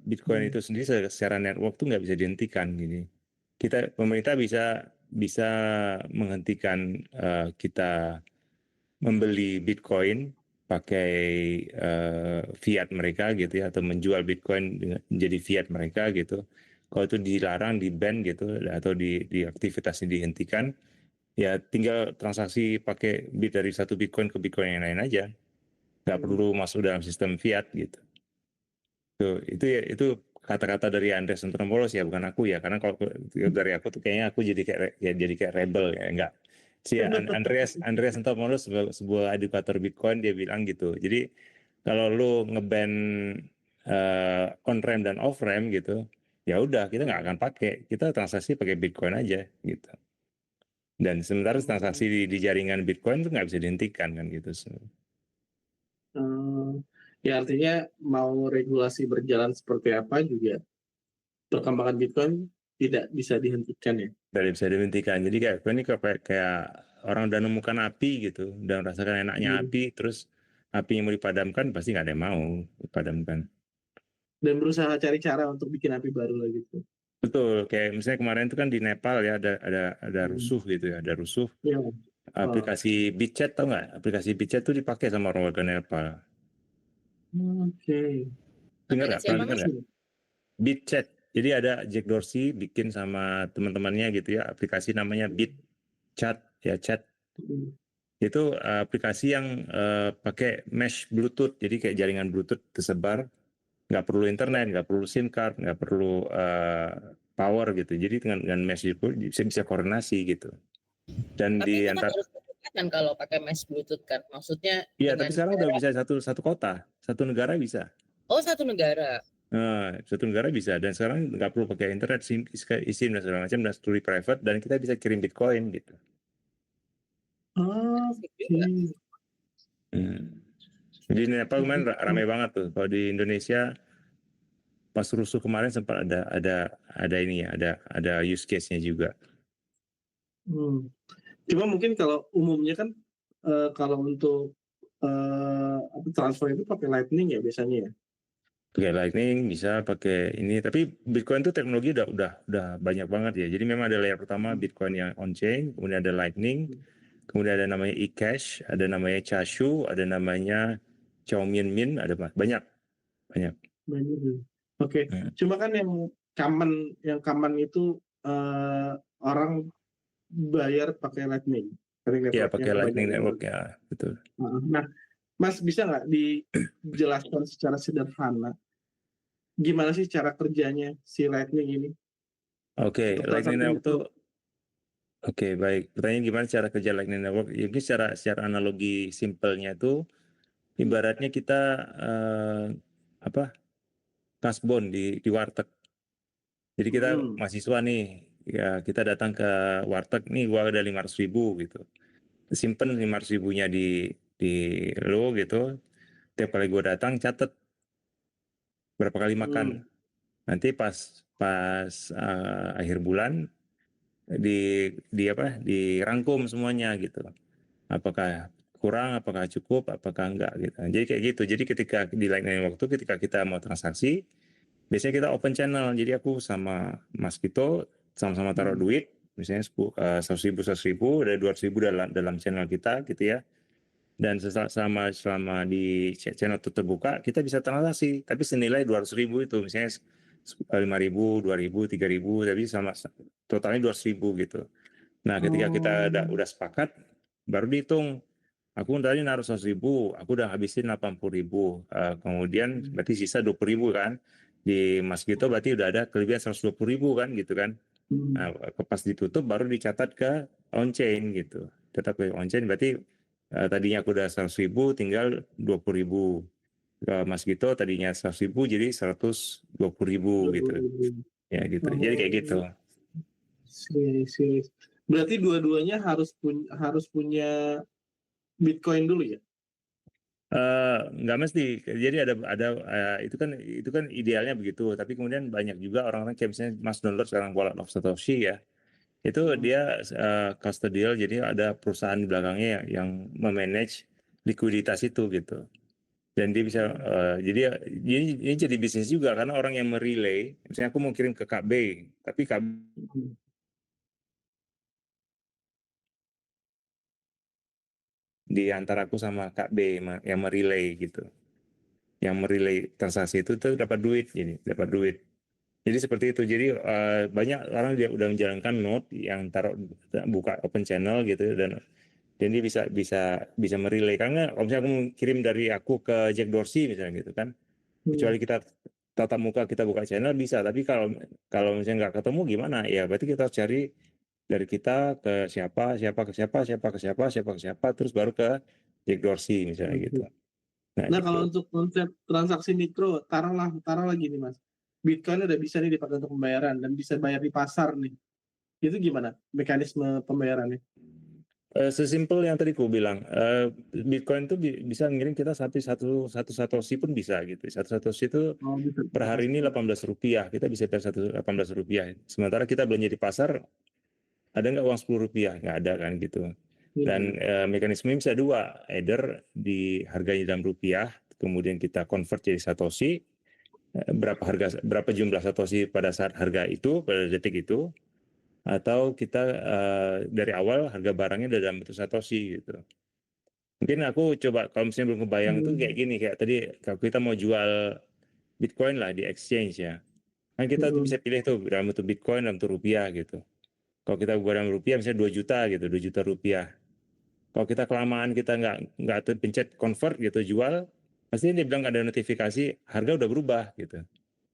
Bitcoin itu sendiri secara network tuh nggak bisa dihentikan gini. Pemerintah bisa menghentikan kita membeli Bitcoin pakai fiat mereka gitu ya, atau menjual Bitcoin menjadi fiat mereka gitu. Kalau itu dilarang, di-ban gitu, atau di aktivitasnya dihentikan, ya tinggal transaksi pakai dari satu Bitcoin ke Bitcoin yang lain aja, nggak perlu masuk dalam sistem fiat gitu. Itu kata-kata dari Andreas Antonopoulos ya, bukan aku ya, karena kalau dari aku tuh kayaknya aku jadi kayak rebel ya, enggak. Si Andreas Antonopoulos sebuah edukator Bitcoin, dia bilang gitu. Jadi kalau lu ngeban on ramp dan off ramp gitu, ya udah kita nggak akan pakai, kita transaksi pakai Bitcoin aja gitu. Dan sementara transaksi di jaringan Bitcoin itu nggak bisa dihentikan kan gitu. Ya artinya mau regulasi berjalan seperti apa juga perkembangan Bitcoin tidak bisa dihentikan ya. Tidak bisa dihentikan. Jadi kayak orang udah nemukan api gitu, dan rasakan enaknya api, terus api yang mau dipadamkan pasti nggak ada yang mau dipadamkan. Dan berusaha cari cara untuk bikin api baru lagi gitu. Betul, kayak misalnya kemarin itu kan di Nepal ya, ada rusuh gitu ya, ada rusuh. Ya. Aplikasi BitChat, tau nggak? Aplikasi BitChat tuh dipakai sama orang warga Nepal. Oke. Dengar nggak? Pernah dengar nggak? Sih. BitChat. Jadi ada Jack Dorsey bikin sama teman-temannya gitu ya, aplikasi namanya BitChat ya, chat. Itu aplikasi yang pakai mesh Bluetooth, jadi kayak jaringan Bluetooth tersebar, nggak perlu internet, nggak perlu SIM card, nggak perlu power gitu. Jadi dengan mesh itu bisa koordinasi gitu. Dan Tapi itu kan harus berdekatan kalau pakai mesh Bluetooth kan, maksudnya. Iya, tapi sekarang udah bisa satu kota, satu negara bisa. Oh, satu negara. Nah, satu negara bisa, dan sekarang nggak perlu pakai internet, SIM dan segala macam, dan fully private, dan kita bisa kirim Bitcoin gitu. Jadi Nepal kemarin ramai banget tuh. Kalau di Indonesia pas rusuh kemarin sempat ada ini ya, ada use case-nya juga. Cuma mungkin kalau umumnya kan kalau untuk transfer itu pakai Lightning ya biasanya ya. Pakai Lightning bisa pakai ini, tapi Bitcoin itu teknologi udah banyak banget ya. Jadi memang ada layer pertama Bitcoin yang on chain, kemudian ada Lightning, kemudian ada namanya eCash, ada namanya Chashu, ada namanya Xiaomi ada banyak. Banyak. Oke. Hmm. Cuma kan yang common itu orang bayar pakai Lightning. Ya pakai yang Lightning kebanyakan. Network ya, betul. Nah, Mas bisa nggak dijelaskan secara sederhana gimana sih cara kerjanya si Lightning ini? Oke, Untuk Lightning transaksi Network mikro. tuh oke, baik. Pertanyaan gimana cara kerja Lightning Network? Ya, mungkin secara analogi simpelnya tuh ibaratnya kita kasbon di warteg. Jadi kita mahasiswa nih, ya kita datang ke warteg nih, gua ada 500.000 gitu. Simpen 500.000-nya di lo gitu. Tiap kali gua datang catet berapa kali makan. Nanti pas akhir bulan dirangkum semuanya gitu. Apakah kurang, apakah cukup, apakah enggak gitu. Jadi kayak gitu. Jadi ketika di lain waktu ketika kita mau transaksi, biasanya kita open channel. Jadi aku sama Mas Kito sama-sama taruh duit, misalnya 100.000 ada 200.000 dalam channel kita gitu ya. Dan selama di channel itu terbuka, kita bisa transaksi, tapi senilai 200.000 itu, misalnya 5.000, 2.000, 3.000, tapi sama totalnya 200.000 gitu. Nah, ketika kita udah sepakat, baru dihitung. Aku tadi naruh 100.000, aku udah habisin 80.000, kemudian berarti sisa 20.000 kan. Di Mas Gito berarti udah ada kelebihan 120.000 kan gitu kan. Nah, pas ditutup baru dicatat ke on-chain gitu. Tetap ke on-chain berarti tadinya aku udah 100.000 tinggal 20.000. Mas Gito tadinya 100.000 jadi 120.000 gitu. Ya gitu. Jadi kayak gitu. Berarti dua-duanya harus punya Bitcoin dulu ya? Nggak mesti. Jadi ada itu kan idealnya begitu. Tapi kemudian banyak juga orang-orang kayak misalnya Mas download sekarang Wallet of Satoshi ya. Itu dia custodial, jadi ada perusahaan di belakangnya yang memanage likuiditas itu gitu. Dan dia bisa jadi ini jadi bisnis juga karena orang yang merelay, misalnya aku mau kirim ke KB, tapi KB di antara aku sama KB yang merelay gitu. Yang merelay transaksi itu tuh dapat duit, jadi dapat duit. Jadi seperti itu. Jadi banyak orang dia udah menjalankan node yang taruh buka open channel gitu dan dia bisa merelay. Karena kalau misalnya aku kirim dari aku ke Jack Dorsey misalnya gitu kan, kecuali kita tatap muka kita buka channel bisa, tapi kalau misalnya nggak ketemu gimana? Ya berarti kita harus cari dari kita ke siapa, terus baru ke Jack Dorsey misalnya gitu. Nah, Nah, gitu. kalau untuk konsep transaksi mikro, taruh lagi nih Mas. Bitcoin udah bisa nih dipakai untuk pembayaran dan bisa bayar di pasar nih. Itu gimana mekanisme pembayarannya? Sesimpel yang tadi aku bilang, Bitcoin itu bisa ngirim kita satu satoshi pun bisa gitu. Satu satoshi itu Bisa. per hari ini Rp18, kita bisa bayar Rp18. Sementara kita belanja di pasar, ada nggak uang Rp10? Nggak ada kan gitu. Dan mekanisme bisa dua, either di harganya dalam rupiah, kemudian kita convert jadi satoshi, berapa jumlah satoshi pada saat harga itu, pada detik itu, atau kita dari awal harga barangnya udah dalam bentuk satoshi gitu. Mungkin aku coba kalau misalnya belum kebayang itu kayak gini, kayak tadi kalau kita mau jual Bitcoin lah di exchange ya, kan kita tuh bisa pilih tuh dalam bentuk Bitcoin, dalam bentuk rupiah gitu. Kalau kita buat dalam rupiah misalnya 2 juta gitu, 2 juta rupiah. Kalau kita kelamaan kita nggak pencet convert gitu jual, pasti dia bilang ada notifikasi harga udah berubah gitu.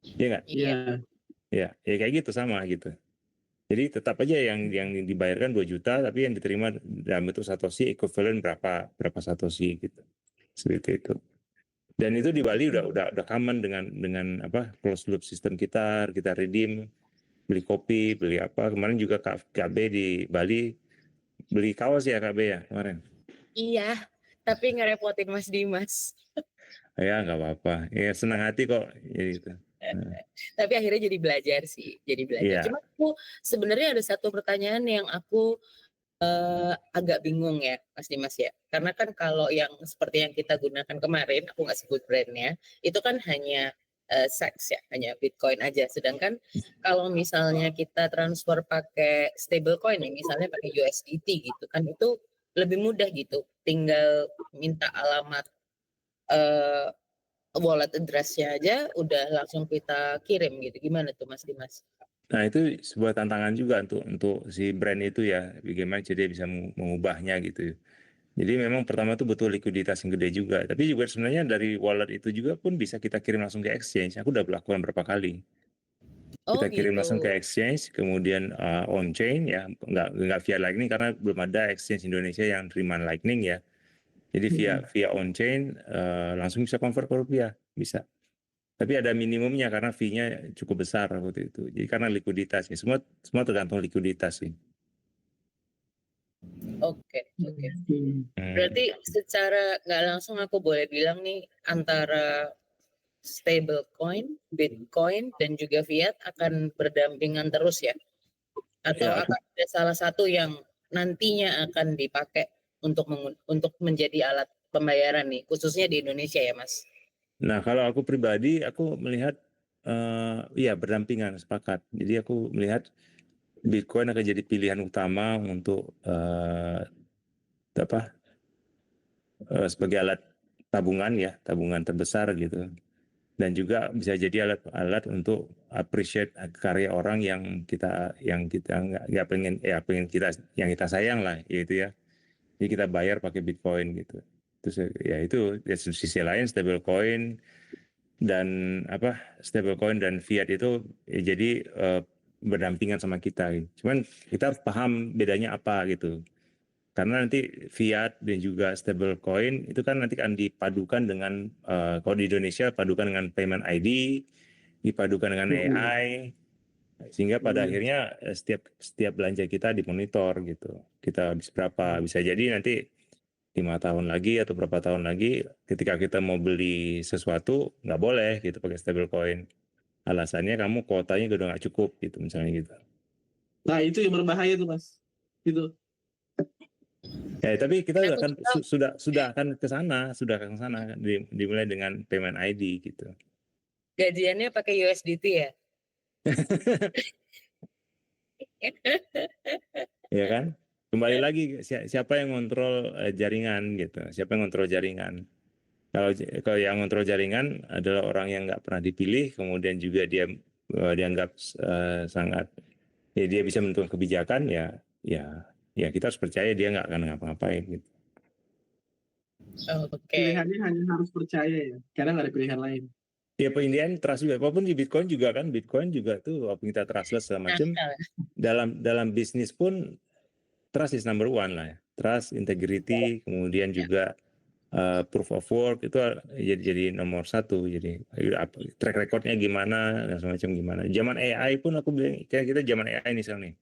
Iya nggak? Iya. Ya kayak gitu sama gitu. Jadi tetap aja yang dibayarkan 2 juta, tapi yang diterima dalam bentuk satoshi equivalent berapa satoshi gitu. Seperti itu. Dan itu di Bali udah common dengan closed loop system kita redeem, beli kopi, beli apa. Kemarin juga KB di Bali beli kaos ya KB ya kemarin. Iya, tapi ngerepotin Mas Dimas. Ya nggak apa-apa. Ya senang hati kok ya gitu. Tapi akhirnya jadi belajar sih, jadi belajar. Iya. Cuma aku sebenarnya ada satu pertanyaan yang aku agak bingung ya, Mas Dimas ya. Karena kan kalau yang seperti yang kita gunakan kemarin, aku nggak sebut brandnya, itu kan hanya SEX ya, hanya Bitcoin aja. Sedangkan kalau misalnya kita transfer pakai stablecoin ya, misalnya pakai USDT gitu kan, itu lebih mudah gitu. Tinggal minta alamat eee, wallet address-nya aja udah langsung kita kirim gitu. Gimana tuh Mas Dimas? Nah, itu sebuah tantangan juga untuk si brand itu ya, bagaimana dia bisa mengubahnya gitu. Jadi memang pertama tuh butuh likuiditas yang gede juga, tapi juga sebenarnya dari wallet itu juga pun bisa kita kirim langsung ke exchange. Aku udah lakukan berapa kali. Oh Kita kirim langsung ke gitu. exchange, kemudian on chain ya, nggak via Lightning karena belum ada exchange Indonesia yang terima Lightning ya. Jadi via on chain langsung bisa convert ke rupiah, bisa. Tapi ada minimumnya karena fee-nya cukup besar waktu itu. Jadi karena likuiditas ya, semua tergantung likuiditas sih. Oke. Berarti secara nggak langsung aku boleh bilang nih antara stablecoin, Bitcoin, dan juga fiat akan berdampingan terus ya? Atau Ya, akan ada salah satu yang nantinya akan dipakai untuk menjadi alat pembayaran nih, khususnya di Indonesia ya Mas? nah kalau aku pribadi, aku melihat ya berdampingan, sepakat. Jadi aku melihat Bitcoin akan jadi pilihan utama untuk sebagai alat tabungan ya, tabungan terbesar gitu. Dan juga bisa jadi alat untuk appreciate karya orang yang kita nggak pengen kita sayang lah gitu ya. Jadi kita bayar pakai Bitcoin gitu. Terus ya itu di sisi lain stablecoin dan fiat itu ya jadi berdampingan sama kita. Cuman kita harus paham bedanya apa gitu. Karena nanti fiat dan juga stablecoin itu kan nanti akan dipadukan dengan kalau di Indonesia padukan dengan payment ID, dipadukan dengan AI, sehingga pada akhirnya setiap belanja kita dimonitor gitu. Kita habis berapa, bisa jadi nanti 5 tahun lagi atau berapa tahun lagi ketika kita mau beli sesuatu nggak boleh gitu pakai stablecoin. Alasannya kamu kuotanya udah nggak cukup gitu misalnya gitu. Nah itu yang berbahaya tuh Mas. Gitu. Ya, tapi kita Aku akan tahu sudah akan ke sana, dimulai dengan payment ID gitu. gajiannya pakai USDT ya? Ya kan? Kembali lagi siapa yang kontrol jaringan gitu. Siapa yang kontrol jaringan? Kalau yang kontrol jaringan adalah orang yang nggak pernah dipilih, kemudian juga dia dianggap sangat ya dia bisa menentukan kebijakan ya kita harus percaya dia nggak akan ngapa-ngapain gitu. Oke. Pilihannya hanya harus percaya ya, karena nggak ada pilihan lain. Ya Indian trust juga, walaupun di Bitcoin juga kan, Bitcoin juga tuh walaupun kita trustless segala macam, Nakal. dalam bisnis pun trust is number one lah ya. Trust, integrity, kemudian juga proof of work itu jadi nomor satu. Jadi track recordnya gimana dan semacam gimana. Zaman AI pun aku bilang kayak kita zaman AI nih sekarang nih.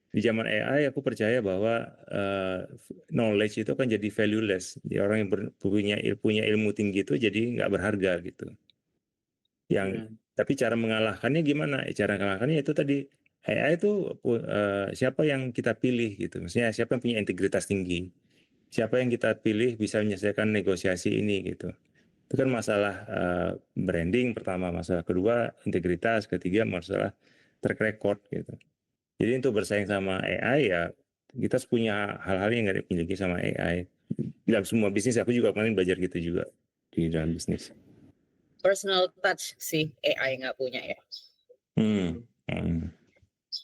Di zaman AI aku percaya bahwa knowledge itu kan jadi valueless. Jadi orang yang punya ilmu tinggi itu jadi nggak berharga gitu. Tapi cara mengalahkannya gimana? Cara mengalahkannya itu tadi AI itu siapa yang kita pilih gitu. Maksudnya siapa yang punya integritas tinggi. Siapa yang kita pilih bisa menyelesaikan negosiasi ini gitu. Itu kan masalah branding pertama, masalah kedua integritas, ketiga masalah track record gitu. Jadi untuk bersaing sama AI ya kita harus punya hal-hal yang nggak dimiliki sama AI. Dalam semua bisnis aku juga kemarin belajar gitu juga di dalam bisnis. Personal touch sih AI nggak punya ya.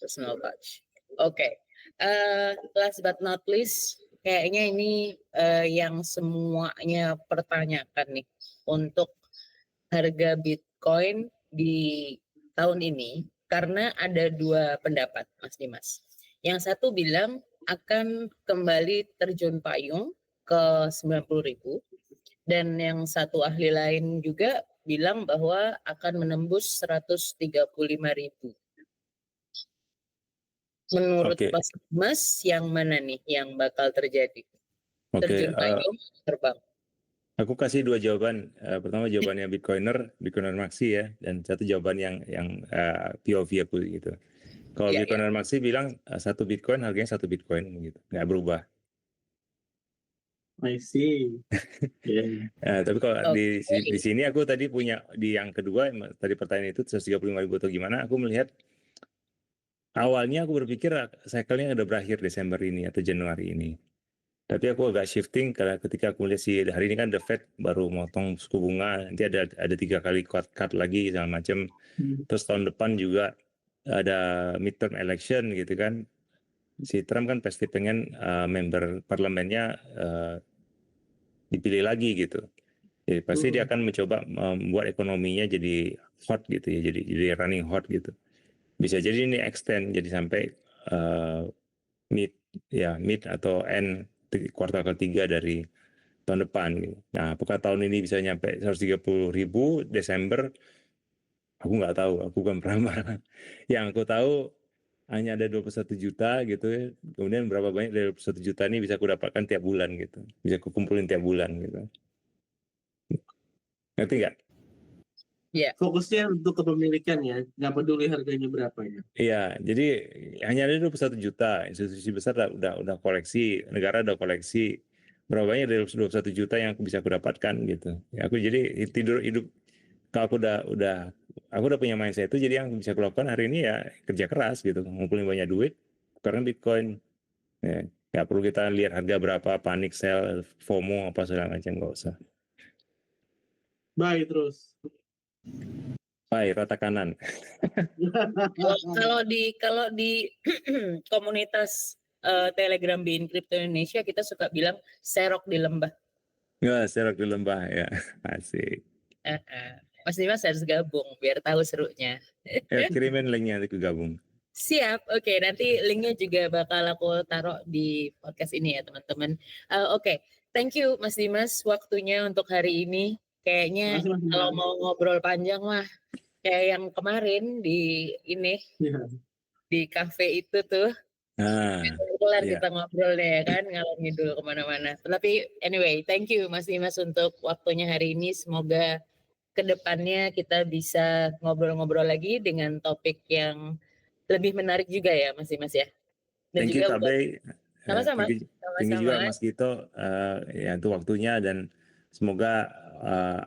Personal touch. Oke. Last but not least, kayaknya ini yang semuanya pertanyakan nih untuk harga Bitcoin di tahun ini, karena ada dua pendapat, Mas Dimas. Yang satu bilang akan kembali terjun payung ke 90.000, dan yang satu ahli lain juga bilang bahwa akan menembus 135.000. Menurut Mas Dimas, yang mana nih yang bakal terjadi? Terjun payung, terbang? Aku kasih dua jawaban. Pertama jawabannya Bitcoiner Maxi ya, dan satu jawaban yang POV aku gitu. Kalau Bitcoiner Maxi bilang satu Bitcoin harganya satu Bitcoin gitu, nggak berubah. I see. Tapi kalau di sini aku tadi punya di yang kedua tadi pertanyaan itu 135.000 atau gimana? Aku melihat awalnya aku berpikir cycle-nya udah berakhir Desember ini atau Januari ini. Tapi aku agak shifting karena ketika aku lihat hari ini kan The Fed baru motong suku bunga, nanti ada 3 kali cut lagi segala macam. Terus tahun depan juga ada midterm election gitu kan. Si Trump kan pasti pengen member parlemennya dipilih lagi gitu. Jadi pasti dia akan mencoba membuat ekonominya jadi hot gitu ya, jadi running hot gitu. Bisa jadi ini extend jadi sampai mid atau end kuartal ketiga dari tahun depan gitu. Nah, apakah tahun ini bisa nyampe 130.000 Desember? Aku nggak tahu, aku bukan pernah. Yang aku tahu hanya ada 21 juta gitu ya. Kemudian berapa banyak dari 21 juta ini bisa aku dapatkan tiap bulan gitu. Bisa aku kumpulin tiap bulan gitu. Ngerti nggak? Iya. Fokusnya untuk kepemilikan ya, nggak peduli harganya berapa ya. Iya, jadi hanya ada 21 juta. Institusi besar udah koleksi, negara udah koleksi. Berapa banyak dari 21 juta yang bisa aku dapatkan gitu. Ya, aku jadi hidup kalau aku udah punya mindset itu, jadi yang bisa aku lakukan hari ini ya kerja keras gitu, ngumpulin banyak duit, karena Bitcoin. Ya, nggak perlu kita lihat harga berapa, panik sell, FOMO apa segala macam, nggak usah. Buy terus. Buy rata kanan. Kalau di komunitas Telegram Bin Crypto Indonesia kita suka bilang serok di lembah. Nggak, serok di lembah ya, asik. Mas Dimas harus gabung biar tahu serunya. Ya, kirimin linknya nanti ke gabung. Siap, oke. Nanti linknya juga bakal aku taruh di podcast ini ya teman-teman. Oke, thank you Mas Dimas waktunya untuk hari ini. Kayaknya kalau mau ngobrol panjang mah kayak yang kemarin di ini di cafe itu tuh. Kelar kita ngobrol deh kan, ngalor ngidul kemana-mana. Tapi anyway, thank you Mas Dimas untuk waktunya hari ini. Semoga kedepannya kita bisa ngobrol-ngobrol lagi dengan topik yang lebih menarik juga ya Mas Dimas ya. Dan thank you juga Kak Bay. sama-sama. Thank you juga Mas Gito ya untuk waktunya, dan semoga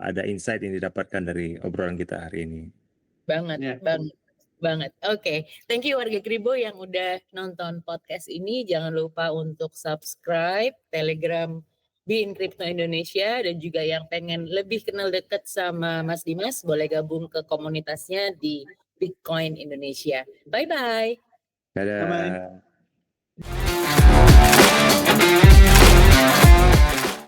ada insight yang didapatkan dari obrolan kita hari ini. Banget. Oke. Thank you warga Kribo yang udah nonton podcast ini. Jangan lupa untuk subscribe Telegram Bin Crypto Indonesia, dan juga yang pengen lebih kenal dekat sama Mas Dimas boleh gabung ke komunitasnya di Bitcoin Indonesia. Bye-bye. Dadah. Bye-bye.